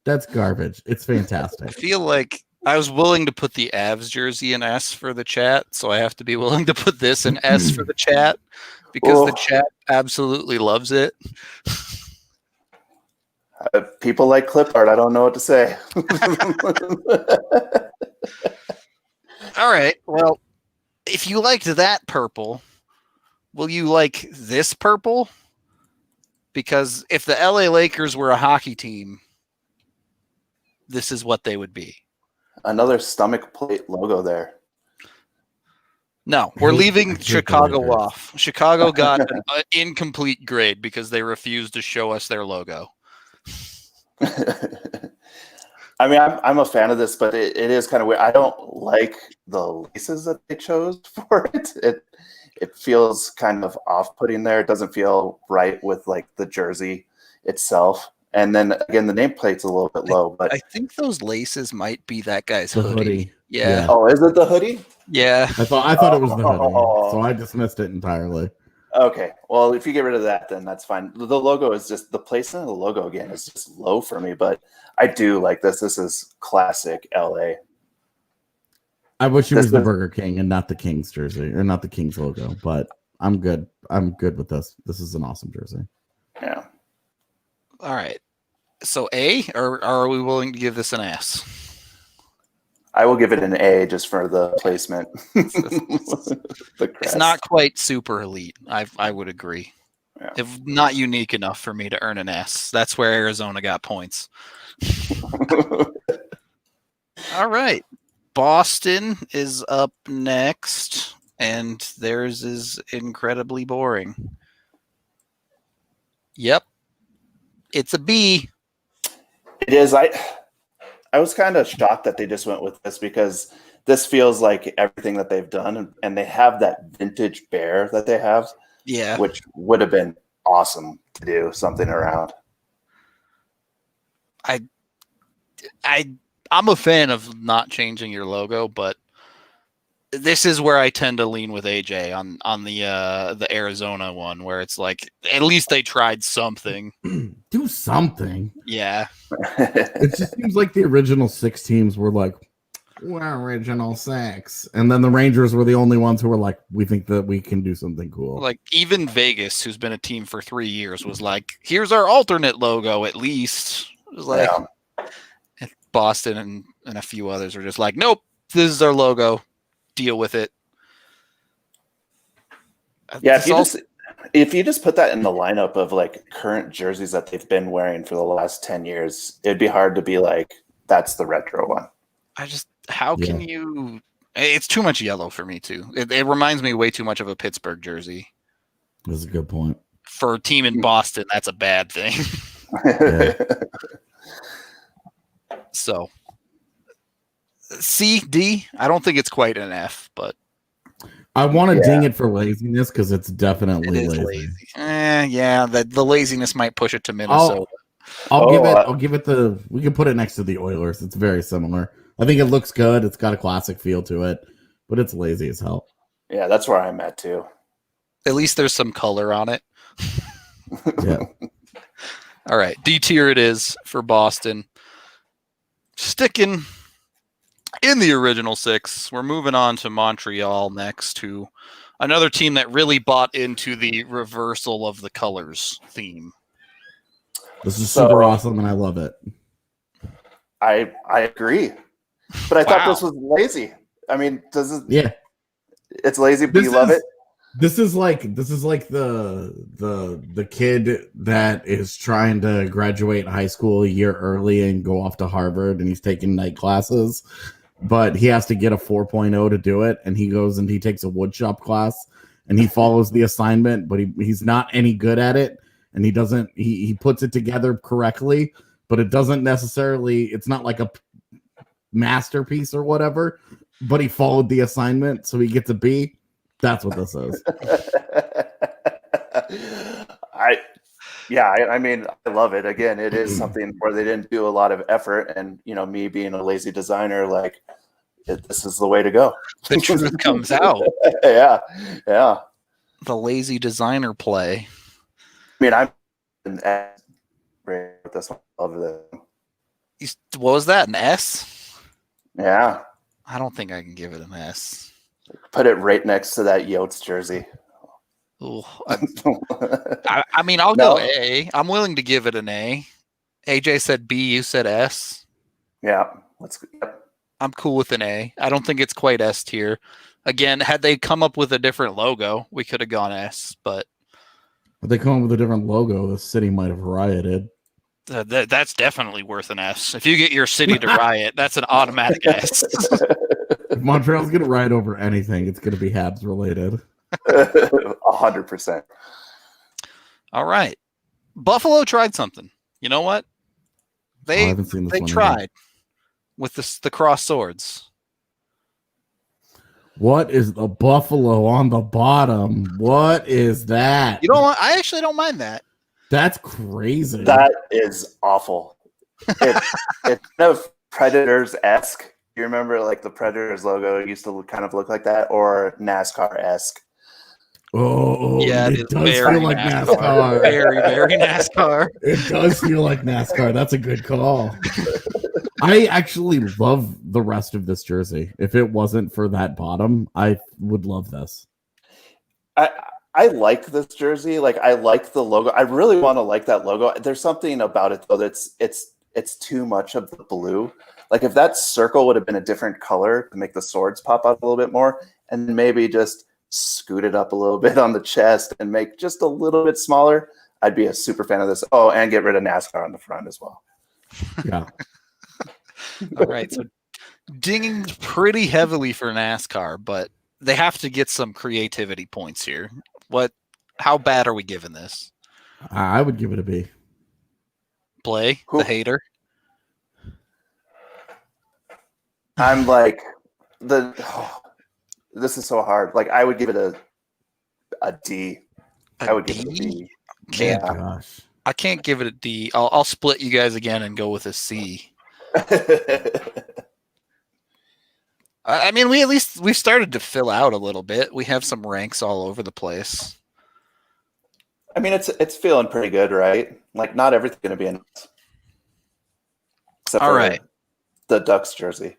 that's garbage. It's fantastic. I feel like I was willing to put the Avs jersey in S for the chat, so I have to be willing to put this in S for the chat because the chat absolutely loves it. People like clip art. I don't know what to say. All right. Well, if you liked that purple, will you like this purple? Because if the LA Lakers were a hockey team, this is what they would be. Another stomach plate logo there. No, we're leaving Chicago off. Chicago got an incomplete grade because they refused to show us their logo. I mean, I'm a fan of this, but it is kind of weird. I don't like the laces that they chose for it. It feels kind of off-putting there. It doesn't feel right with like the jersey itself. And then again, the nameplate's a little bit low, but I think those laces might be that guy's the hoodie. Yeah. Oh, is it the hoodie? Yeah. I thought it was the hoodie, so I dismissed it entirely. Okay. Well, if you get rid of that, then that's fine. The logo is just the placement of the logo again is just low for me, but I do like this. This is classic LA. I wish it was the Burger King and not the Kings jersey or not the Kings logo, but I'm good. I'm good with this. This is an awesome jersey. Yeah. All right. So A, or are we willing to give this an S? I will give it an A just for the placement. It's not quite super elite. I would agree. Yeah. If not unique enough for me to earn an S. That's where Arizona got points. All right. Boston is up next, and theirs is incredibly boring. Yep. It's a B. It is. I was kind of shocked that they just went with this because this feels like everything that they've done, and they have that vintage bear that they have, which would have been awesome to do something around. I'm a fan of not changing your logo, but this is where I tend to lean with AJ on the Arizona one, where it's like at least they tried something. Do something. Yeah. It just seems like the original 6 teams were like, we're original 6. And then the Rangers were the only ones who were like, we think that we can do something cool. Like even Vegas, who's been a team for 3 years, was like, here's our alternate logo at least. It was like Boston and a few others were just like, nope, this is our logo. Deal with it. Yeah, if you just put that in the lineup of like current jerseys that they've been wearing for the last 10 years, it'd be hard to be like, that's the retro one. How can you? It's too much yellow for me too. It reminds me way too much of a Pittsburgh jersey. That's a good point. For a team in Boston, that's a bad thing. So C, D. I don't think it's quite an F, but I want to ding it for laziness because it's definitely lazy. The laziness might push it to Minnesota. I'll give it the. We can put it next to the Oilers. It's very similar. I think it looks good. It's got a classic feel to it, but it's lazy as hell. Yeah, that's where I'm at too. At least there's some color on it. Yeah. All right, D tier it is for Boston. Sticking in the original 6, we're moving on to Montreal next, to another team that really bought into the reversal of the colors theme. This is super awesome, and I love it. I agree, but I thought this was lazy. I mean, it's lazy, but you love it. This is like the kid that is trying to graduate high school a year early and go off to Harvard, and he's taking night classes, but he has to get a 4.0 to do it, and he goes and he takes a woodshop class, and he follows the assignment, but he's not any good at it, and he puts it together correctly, but it doesn't necessarily, it's not like a masterpiece or whatever, but he followed the assignment, so he gets a B. That's what this is. I mean, I love it. Again, it is something where they didn't do a lot of effort, and me being a lazy designer, like this is the way to go. The truth comes out. Yeah. The lazy designer play. I mean, I'm with this one. Love this. What was that? An S? Yeah. I don't think I can give it an S. Put it right next to that Yotes jersey. Ooh, I mean, I'll go A. I'm willing to give it an A. AJ said B. You said S. Yeah. I'm cool with an A. I don't think it's quite S tier. Again, had they come up with a different logo, we could have gone S. But if they come up with a different logo, the city might have rioted. That's definitely worth an S. If you get your city to riot, that's an automatic S. If Montreal's going to riot over anything, it's going to be Habs related. 100%. All right. Buffalo tried something. You know what? They tried with the cross swords. What is the buffalo on the bottom? What is that? You know what? I actually don't mind that. That's crazy. That is awful. It's kind of Predators-esque. You remember like the Predators logo used to kind of look like that, or NASCAR-esque? Oh, yeah, it does feel like NASCAR. Very, very NASCAR. It does feel like NASCAR. That's a good call. I actually love the rest of this jersey. If it wasn't for that bottom, I would love this. I like this jersey. Like, I like the logo. I really want to like that logo. There's something about it though that's it's too much of the blue. Like, if that circle would have been a different color to make the swords pop out a little bit more, and maybe just scoot it up a little bit on the chest and make just a little bit smaller, I'd be a super fan of this. Oh, and get rid of NASCAR on the front as well. Yeah. All right. So dinging pretty heavily for NASCAR, but they have to get some creativity points here. How bad are we giving this? I would give it a B. Blais, the hater. I'm like this is so hard. Like, I would give it a D. I would give it a B. I can't give it a D. I'll split you guys again and go with a C. I mean, we've started to fill out a little bit. We have some ranks all over the place. I mean, it's feeling pretty good, right? Like, not everything's going to be in it. Except all for right. The Ducks jersey.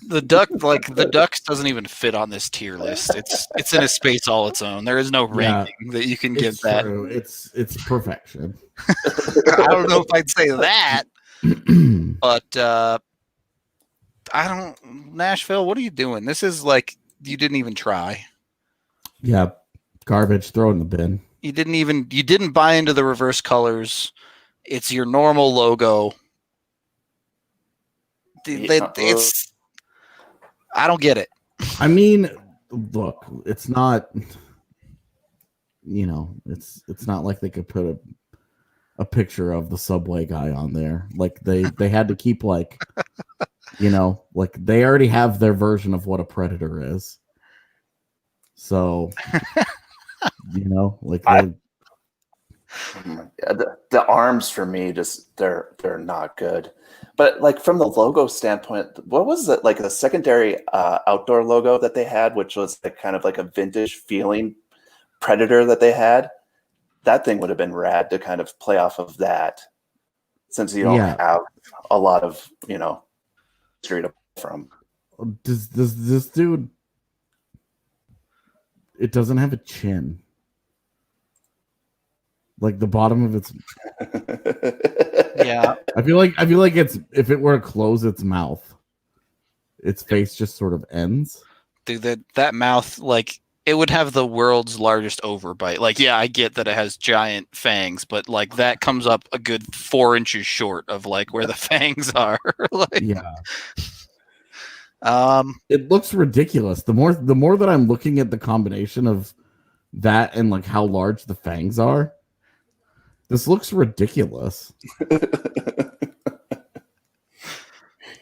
The Ducks doesn't even fit on this tier list. It's in a space all its own. There is no ranking that you can give that. True. It's perfection. I don't know if I'd say that, but I don't. Nashville, what are you doing? This is like you didn't even try. Yeah, garbage. Throw it in the bin. You didn't buy into the reverse colors. It's your normal logo. I don't get it. I mean, look, it's not. It's not like they could put a picture of the Subway guy on there. Like they had to keep like, like they already have their version of what a Predator is. So, like the arms for me just they're not good. But like from the logo standpoint, what was it like the secondary outdoor logo that they had, which was kind of like a vintage feeling Predator that they had? That thing would have been rad to kind of play off of that, since you don't have a lot of history to pull from. Does this dude? It doesn't have a chin. Like the bottom of its. Yeah. I feel like it's if it were to close its mouth, its face just sort of ends. Dude, that mouth, like, it would have the world's largest overbite. Like, yeah, I get that it has giant fangs, but like that comes up a good 4 inches short of like where the fangs are. Like, Yeah. It looks ridiculous. The more that I'm looking at the combination of that and like how large the fangs are, this looks ridiculous.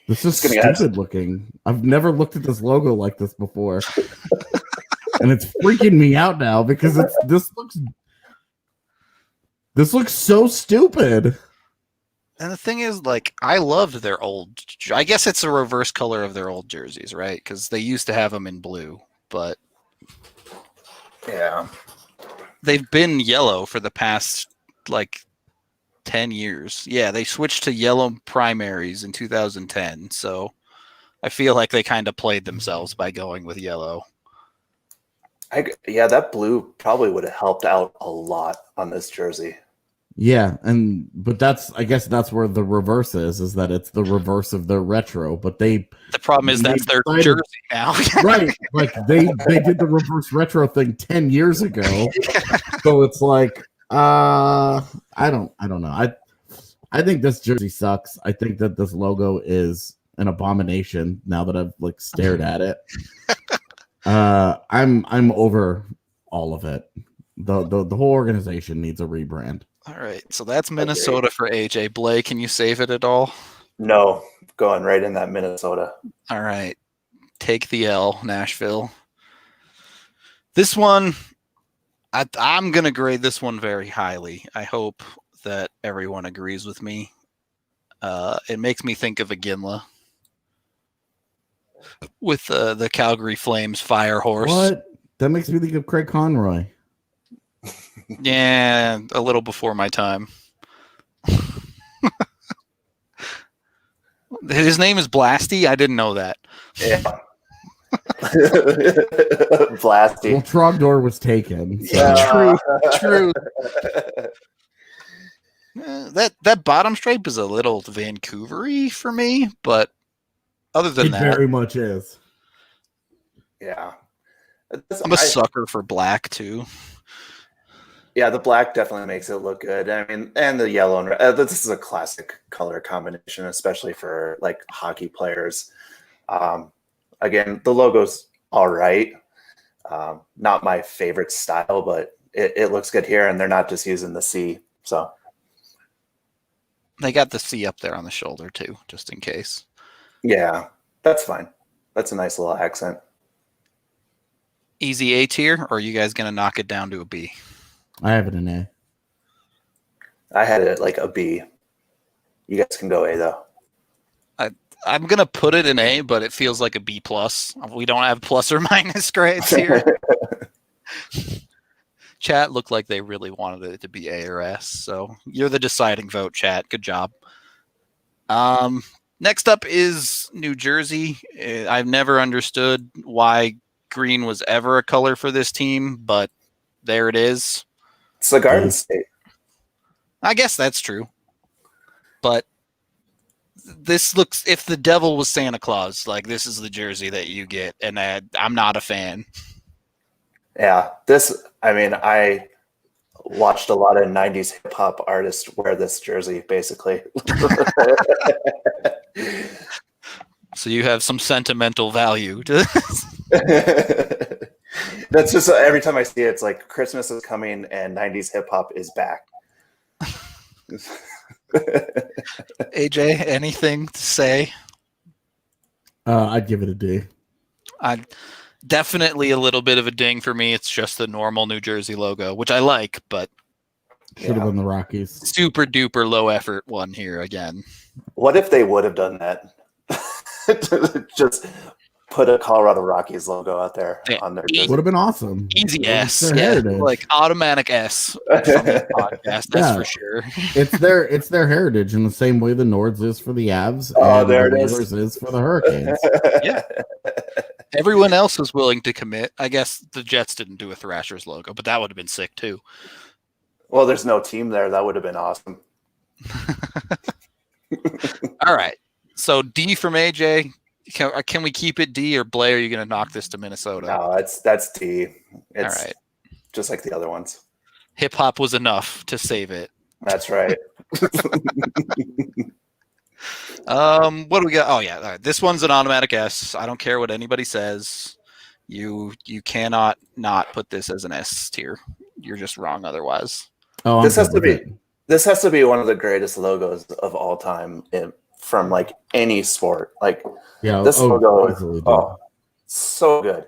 This is stupid looking. I've never looked at this logo like this before. And it's freaking me out now because this looks so stupid. And the thing is, like, I loved their old. I guess it's a reverse color of their old jerseys, right? Because they used to have them in blue, but yeah, they've been yellow for the past like 10 years. Yeah, they switched to yellow primaries in 2010, so I feel like they kind of played themselves by going with yellow. That blue probably would have helped out a lot on this jersey. Yeah, but I guess that's where the reverse is that it's the reverse of their retro. But the problem is that's their jersey now, right? Like they did the reverse retro thing 10 years ago, so it's like I don't know. I think this jersey sucks. I think that this logo is an abomination. Now that I've like stared at it, I'm over all of it. The whole organization needs a rebrand. All right, so that's Minnesota for AJ. Blais, can you save it at all? No, going right in that Minnesota. All right, take the L, Nashville. This one, I'm going to grade this one very highly. I hope that everyone agrees with me. It makes me think of Iginla with the Calgary Flames fire horse. What? That makes me think of Craig Conroy. Yeah, a little before my time. His name is Blasty? I didn't know that. Yeah. Blasty. Well, Trogdor was taken. So. Yeah. True. That bottom stripe is a little Vancouver-y for me, but other than that, very much is. Yeah. I'm a sucker for black too. Yeah, the black definitely makes it look good. I mean, and the yellow and red. This is a classic color combination, especially for like hockey players. Again, the logo's all right. Not my favorite style, but it looks good here, and they're not just using the C. So they got the C up there on the shoulder too, just in case. Yeah, that's fine. That's a nice little accent. Easy A tier, or are you guys going to knock it down to a B? I have it in A. I had it like a B. You guys can go A though. I'm going to put it in A, but it feels like a B+. We don't have plus or minus grades here. Chat looked like they really wanted it to be A or S, so you're the deciding vote, chat. Good job. Next up is New Jersey. I've never understood why green was ever a color for this team, but there it is. It's the Garden State. I guess that's true. But this looks, if the devil was Santa Claus, like this is the jersey that you get, and I'm not a fan. Yeah, I watched a lot of 90s hip-hop artists wear this jersey, basically. So you have some sentimental value to this. That's just every time I see it, it's like Christmas is coming and 90s hip-hop is back. AJ, anything to say? I'd give it a D. Definitely a little bit of a ding for me. It's just the normal New Jersey logo, which I like, but should have been the Rockies. Super duper low effort one here again. What if they would have done that? Just put a Colorado Rockies logo out there on their jersey. Would have been awesome. Easy S. Yeah, like automatic S from the podcast, that's for sure. It's their heritage in the same way the Nords is for the Avs. Oh, there it is for the Hurricanes. Yeah. Everyone else was willing to commit. I guess the Jets didn't do a Thrashers logo, but that would have been sick too. Well, there's no team there. That would have been awesome. All right. So D from AJ. Can we keep it D, or Blais, are you going to knock this to Minnesota? No, that's D. It's all right. Just like the other ones. Hip hop was enough to save it. That's right. What do we got? Oh yeah, all right. This one's an automatic S. I don't care what anybody says. You cannot not put this as an S tier. You're just wrong otherwise. Oh, this has to be one of the greatest logos of all time from like any sport. Like this logo, so good.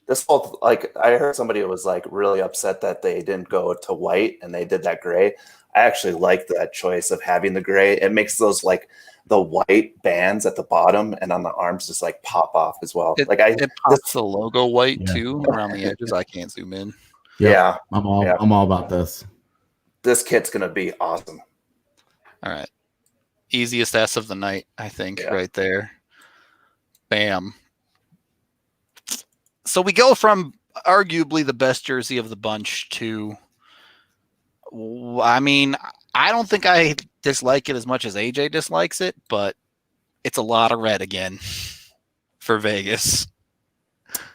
This whole, like, I heard somebody was like really upset that they didn't go to white and they did that gray. I actually like that choice of having the gray. It makes those like the white bands at the bottom and on the arms just like pop off as well. It pops the logo white too around the edges. I can't zoom in. Yeah, I'm all about this. This kit's gonna be awesome. All right, easiest S of the night, I think, right there. Bam. So we go from arguably the best jersey of the bunch to, I mean, I don't think I dislike it as much as AJ dislikes it, but it's a lot of red again for Vegas.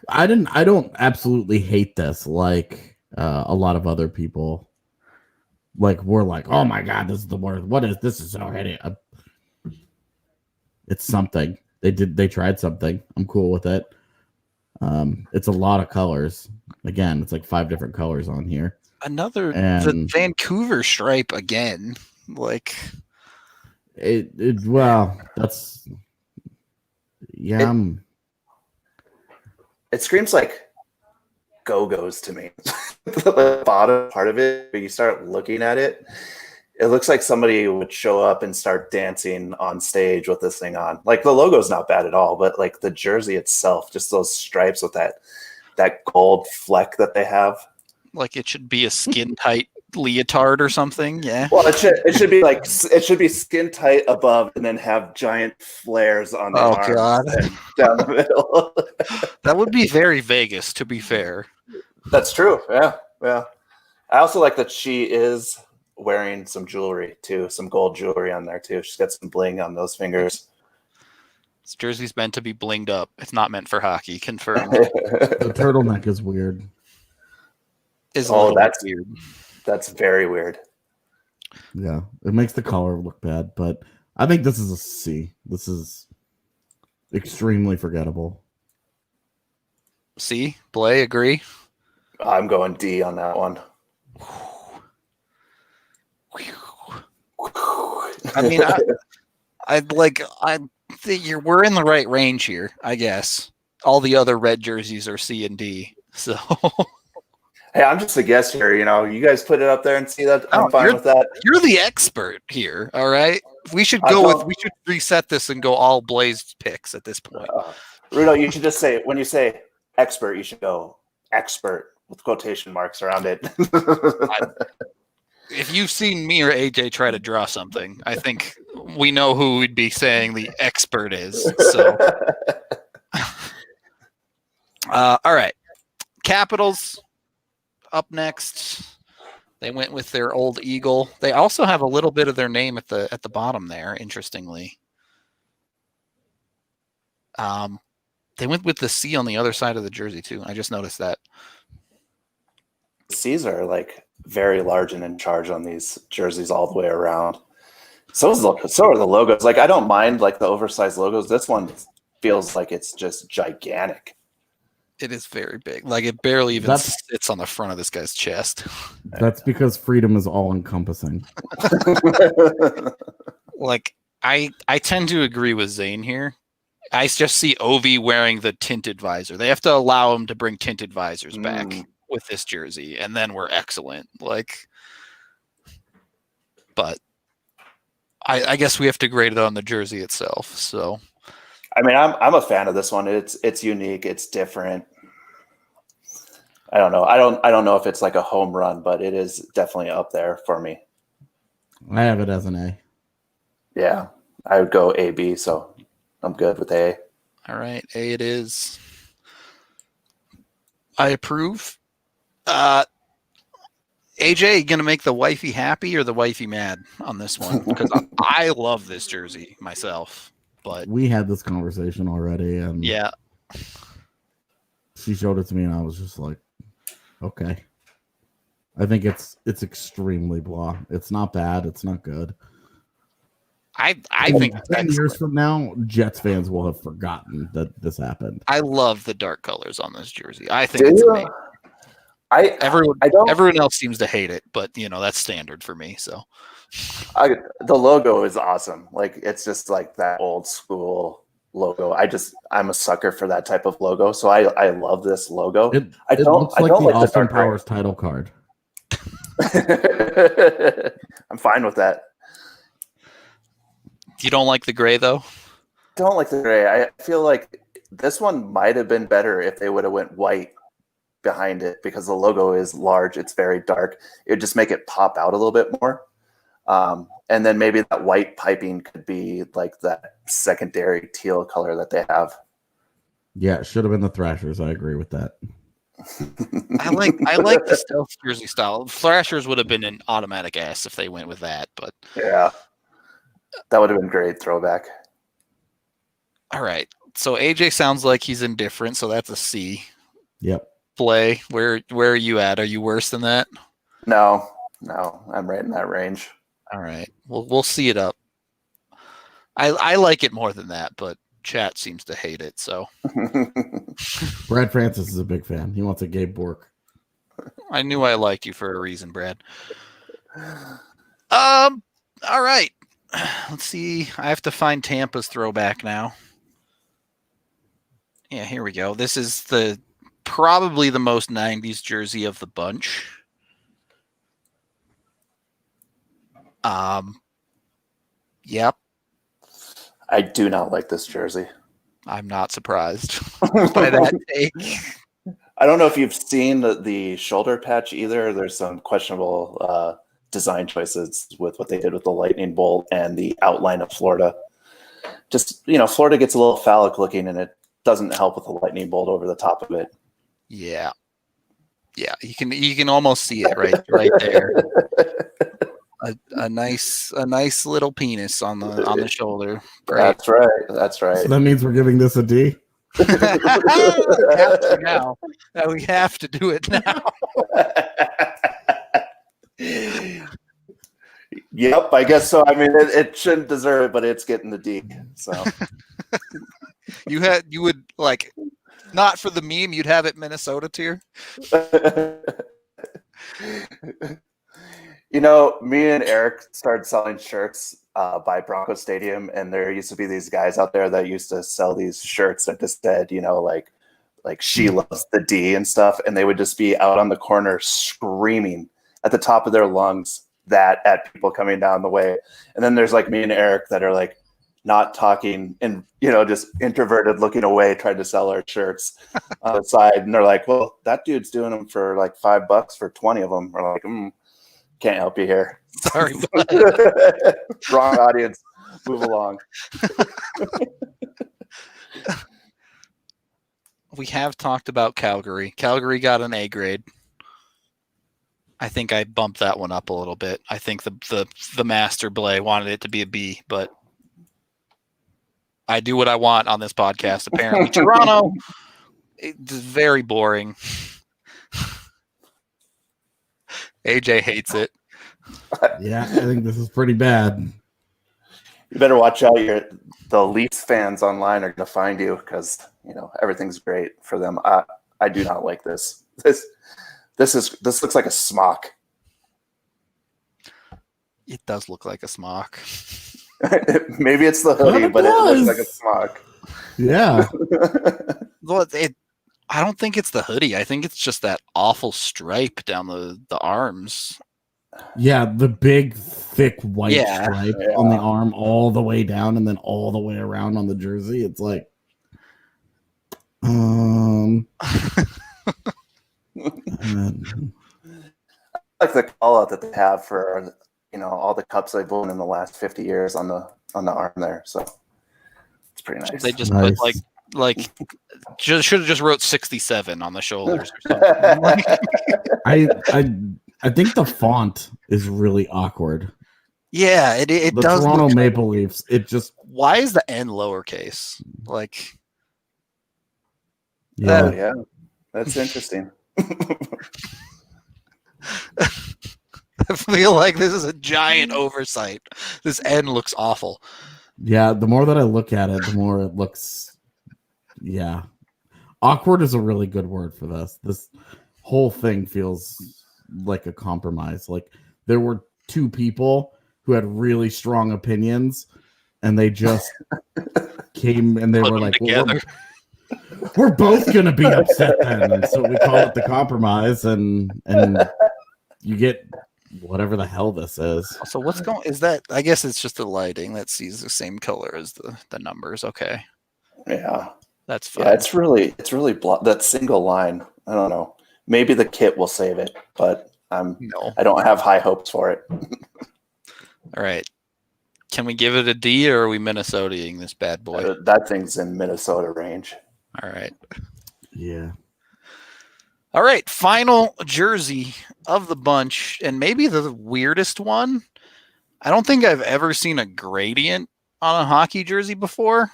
I don't absolutely hate this like a lot of other people. Like, we're like, oh my God, this is the worst. What is this? Is so heady. It's something. They tried something. I'm cool with it. It's a lot of colors. Again, it's like 5 different colors on here. The Vancouver stripe again. Like well, that's it screams like Go-Go's to me. The bottom part of it, when you start looking at it, it looks like somebody would show up and start dancing on stage with this thing on. Like, the logo's not bad at all, but like the jersey itself, just those stripes with that gold fleck that they have. Like it should be a skin tight leotard or something. Yeah. Well, it should be skin tight above and then have giant flares on the arms down the middle. That would be very Vegas, to be fair. That's true. Yeah. I also like that she is wearing some jewelry too, some gold jewelry on there too. She's got some bling on those fingers. This jersey's meant to be blinged up. It's not meant for hockey. Confirmed. The turtleneck is weird. That's weird. That's very weird. Yeah, it makes the color look bad, but I think this is a C. This is extremely forgettable. C? Blais, agree? I'm going D on that one. I mean, I think we're in the right range here, I guess. All the other red jerseys are C and D, so... Hey, I'm just a guest here. You guys put it up there and see that. I'm fine with that. You're the expert here. All right. We should we should reset this and go all Blais picks at this point. Rudolph, you should just say, when you say expert, you should go expert with quotation marks around it. If you've seen me or AJ try to draw something, I think we know who we'd be saying the expert is. So, all right. Capitals. Up next, they went with their old eagle. They also have a little bit of their name at the bottom there. Interestingly, they went with the C on the other side of the jersey too. I just noticed that. C's are like very large and in charge on these jerseys all the way around. So are the logos. Like, I don't mind like the oversized logos. This one feels like it's just gigantic. It is very big. Like, it barely even sits on the front of this guy's chest. That's because freedom is all encompassing. Like, I tend to agree with Zane here. I just see Ovi wearing the tinted visor. They have to allow him to bring tinted visors back with this jersey, and then we're excellent. Like, but I guess we have to grade it on the jersey itself. So, I mean, I'm a fan of this one. It's unique. It's different. I don't know. I don't know if it's like a home run, but it is definitely up there for me. I have it as an A. Yeah, I would go A, B. So I'm good with A. All right, A it is. A approve. AJ, gonna make the wifey happy or the wifey mad on this one? Because I love this jersey myself, but We had this conversation already, and yeah, she showed it to me, and I was just like, okay. I think it's extremely blah. It's not bad. It's not good. I think 10 years from now, Jets fans will have forgotten that this happened. I love the dark colors on this jersey. I think it's amazing. Everyone else seems to hate it, but that's standard for me. So the logo is awesome. Like, it's just like that old school logo. I'm a sucker for that type of logo. So I love this logo. It looks like the Austin Powers title card. I'm fine with that. You don't like the gray though? Don't like the gray. I feel like this one might have been better if they would have went white behind it, because the logo is large. It's very dark. It would just make it pop out a little bit more. And then maybe that white piping could be like that secondary teal color that they have. Yeah, it should have been the Thrashers. I agree with that. I like the stealth jersey style. Thrashers would have been an automatic S if they went with that, but yeah, that would have been great throwback. All right. So AJ sounds like he's indifferent, so that's a C. Yep. Blais, where are you at? Are you worse than that? No, I'm right in that range. All right. We'll see it up. I like it more than that, but chat seems to hate it. So Brad Francis is a big fan. He wants a Gabe Bork. I knew I liked you for a reason, Brad. All right. Let's see. I have to find Tampa's throwback now. Yeah, here we go. This is probably the most 90s jersey of the bunch. Yep. I do not like this jersey. I'm not surprised by that take. I don't know if you've seen the shoulder patch either. There's some questionable design choices with what they did with the lightning bolt and the outline of Florida. Just, Florida gets a little phallic looking, and it doesn't help with the lightning bolt over the top of it. Yeah. Yeah, you can almost see it right there. A nice little penis on the shoulder. Great. That's right. So that means we're giving this a D. We have to now. We have to do it now. Yep, I guess so. I mean, it shouldn't deserve it, but it's getting the D. So you would like, not for the meme, you'd have it Minnesota tier. Me and Eric started selling shirts by Bronco Stadium, and there used to be these guys out there that used to sell these shirts that just said, like she loves the D and stuff, and they would just be out on the corner screaming at the top of their lungs that at people coming down the way. And then there's like me and Eric that are like not talking and, just introverted, looking away, trying to sell our shirts on the side. And they're like, well, that dude's doing them for like $5 for 20 of them. We're like, can't help you here. Sorry. Wrong audience. Move along. We have talked about Calgary. Calgary got an A grade. I think I bumped that one up a little bit. I think the master Blais wanted it to be a B, but I do what I want on this podcast. Apparently, Toronto, it's very boring. AJ hates it. Yeah, I think this is pretty bad. You better watch out. The Leafs fans online are going to find you because everything's great for them. I do not like this. This looks like a smock. It does look like a smock. Maybe it's the hoodie, but it looks like a smock. Yeah. Well, I don't think it's the hoodie. I think it's just that awful stripe down the arms. Yeah, the big, thick white stripe on the arm all the way down and then all the way around on the jersey. It's like, like the call out that they have for all the cups they've won in the last 50 years on the arm there. So it's pretty nice. They just put like should have just wrote 67 on the shoulders or something. I think the font is really awkward. Yeah, it The does. Toronto Maple Leafs. It just. Why is the N lowercase? Like, Yeah. Oh, yeah. That's interesting. I feel like this is a giant oversight. This N looks awful. Yeah. The more that I look at it, the more it looks. Yeah. Awkward is a really good word for this. This whole thing feels like a compromise. Like there were two people who had really strong opinions, and they just came and they Put were them like, together. we're both going to be upset then. And so we call it the compromise, and you get whatever the hell this is. So what's going? Is that? I guess it's just the lighting that sees the same color as the numbers. Okay, Yeah. that's fine. Yeah, it's really that single line. I don't know. Maybe the kit will save it, but No. I don't have high hopes for it. All right. Can we give it a D, or are we Minnesotaing this bad boy? That thing's in Minnesota range. All right. Yeah. All right. Final jersey of the bunch, and maybe the weirdest one. I don't think I've ever seen a gradient on a hockey jersey before.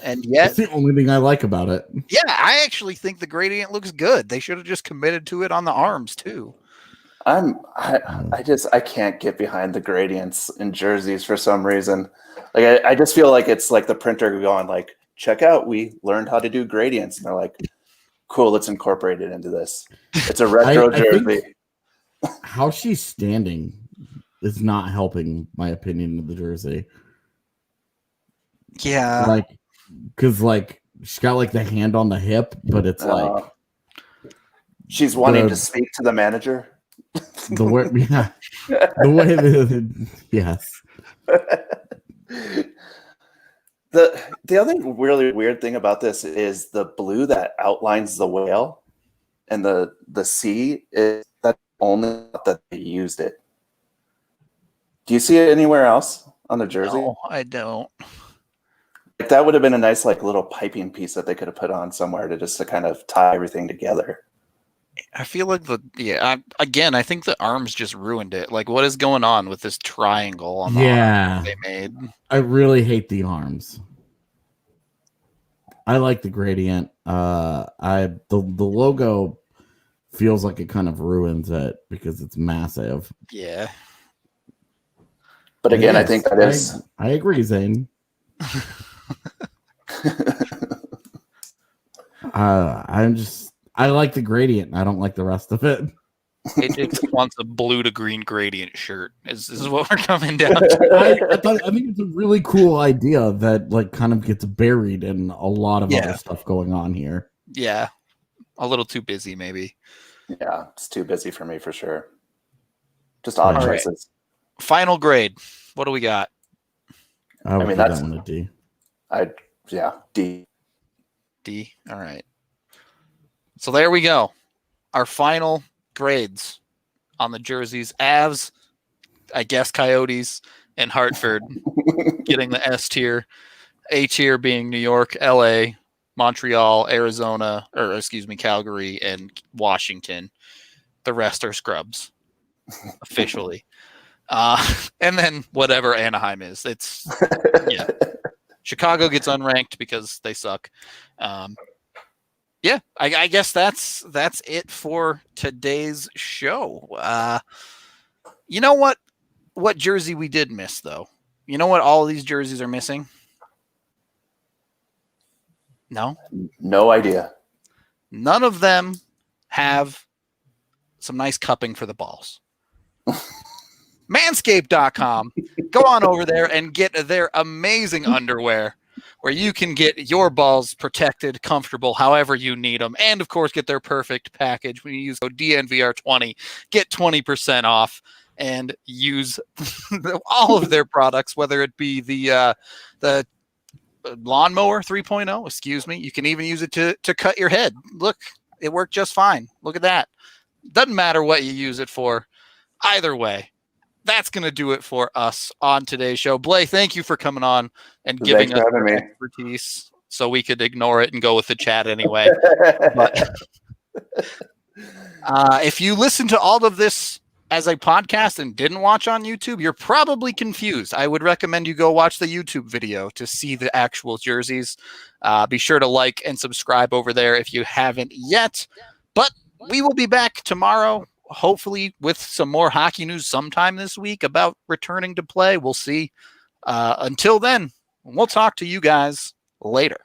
And yet, That's the only thing I like about it. yeah, I actually think the gradient looks good. They should have just committed to it on the arms too. I can't get behind the gradients in jerseys for some reason. Like I just feel like it's like the printer going like, check out, we learned how to do gradients, and they're like, cool, let's incorporate it into this. It's a retro jersey. How she's standing is not helping my opinion of the jersey. Yeah. Like, because like she's got like the hand on the hip, but it's like she's wanting to speak to the manager. The way, yeah, the way that, yes. The other really weird thing about this is the blue that outlines the whale and the sea is that only that they used it. Do you see it anywhere else on the jersey? No, I don't. Like that would have been a nice like little piping piece that they could have put on somewhere to kind of tie everything together. I feel like I think the arms just ruined it. Like, what is going on with this triangle on the arm they made? I really hate the arms. I like the gradient. The logo feels like it kind of ruins it because it's massive. Yeah. But again, I think that is. I agree, Zane. I like the gradient. I don't like the rest of it. It just wants a blue to green gradient shirt. This is what we're coming down to. I think it's a really cool idea that like kind of gets buried in a lot of other stuff going on here. Yeah. A little too busy, maybe. Yeah, it's too busy for me for sure. Just odd choices. Right. Final grade. What do we got? I mean, that's that one a D. D. D. All right. So there we go. Our final grades on the jerseys. Avs, I guess Coyotes, and Hartford getting the S tier. A tier being New York, LA, Montreal, Arizona, Calgary, and Washington. The rest are scrubs, officially. And then whatever Anaheim is. It's, yeah. Chicago gets unranked because they suck. Yeah, I guess that's it for today's show. You know what jersey we did miss, though? You know what all these jerseys are missing? No? No idea. None of them have some nice cupping for the balls. Manscaped.com. Go on over there and get their amazing underwear where you can get your balls protected, comfortable, however you need them. And, of course, get their perfect package. When you use code DNVR20, get 20% off and use all of their products, whether it be the lawnmower 3.0, excuse me. You can even use it to cut your head. Look, it worked just fine. Look at that. Doesn't matter what you use it for. Either way, that's going to do it for us on today's show. Blais, thank you for coming on and giving us expertise so we could ignore it and go with the chat anyway. But If you listen to all of this as a podcast and didn't watch on YouTube, you're probably confused. I would recommend you go watch the YouTube video to see the actual jerseys. Be sure to like and subscribe over there if you haven't yet. But we will be back tomorrow, hopefully with some more hockey news sometime this week about returning to play. We'll see. Until then, we'll talk to you guys later.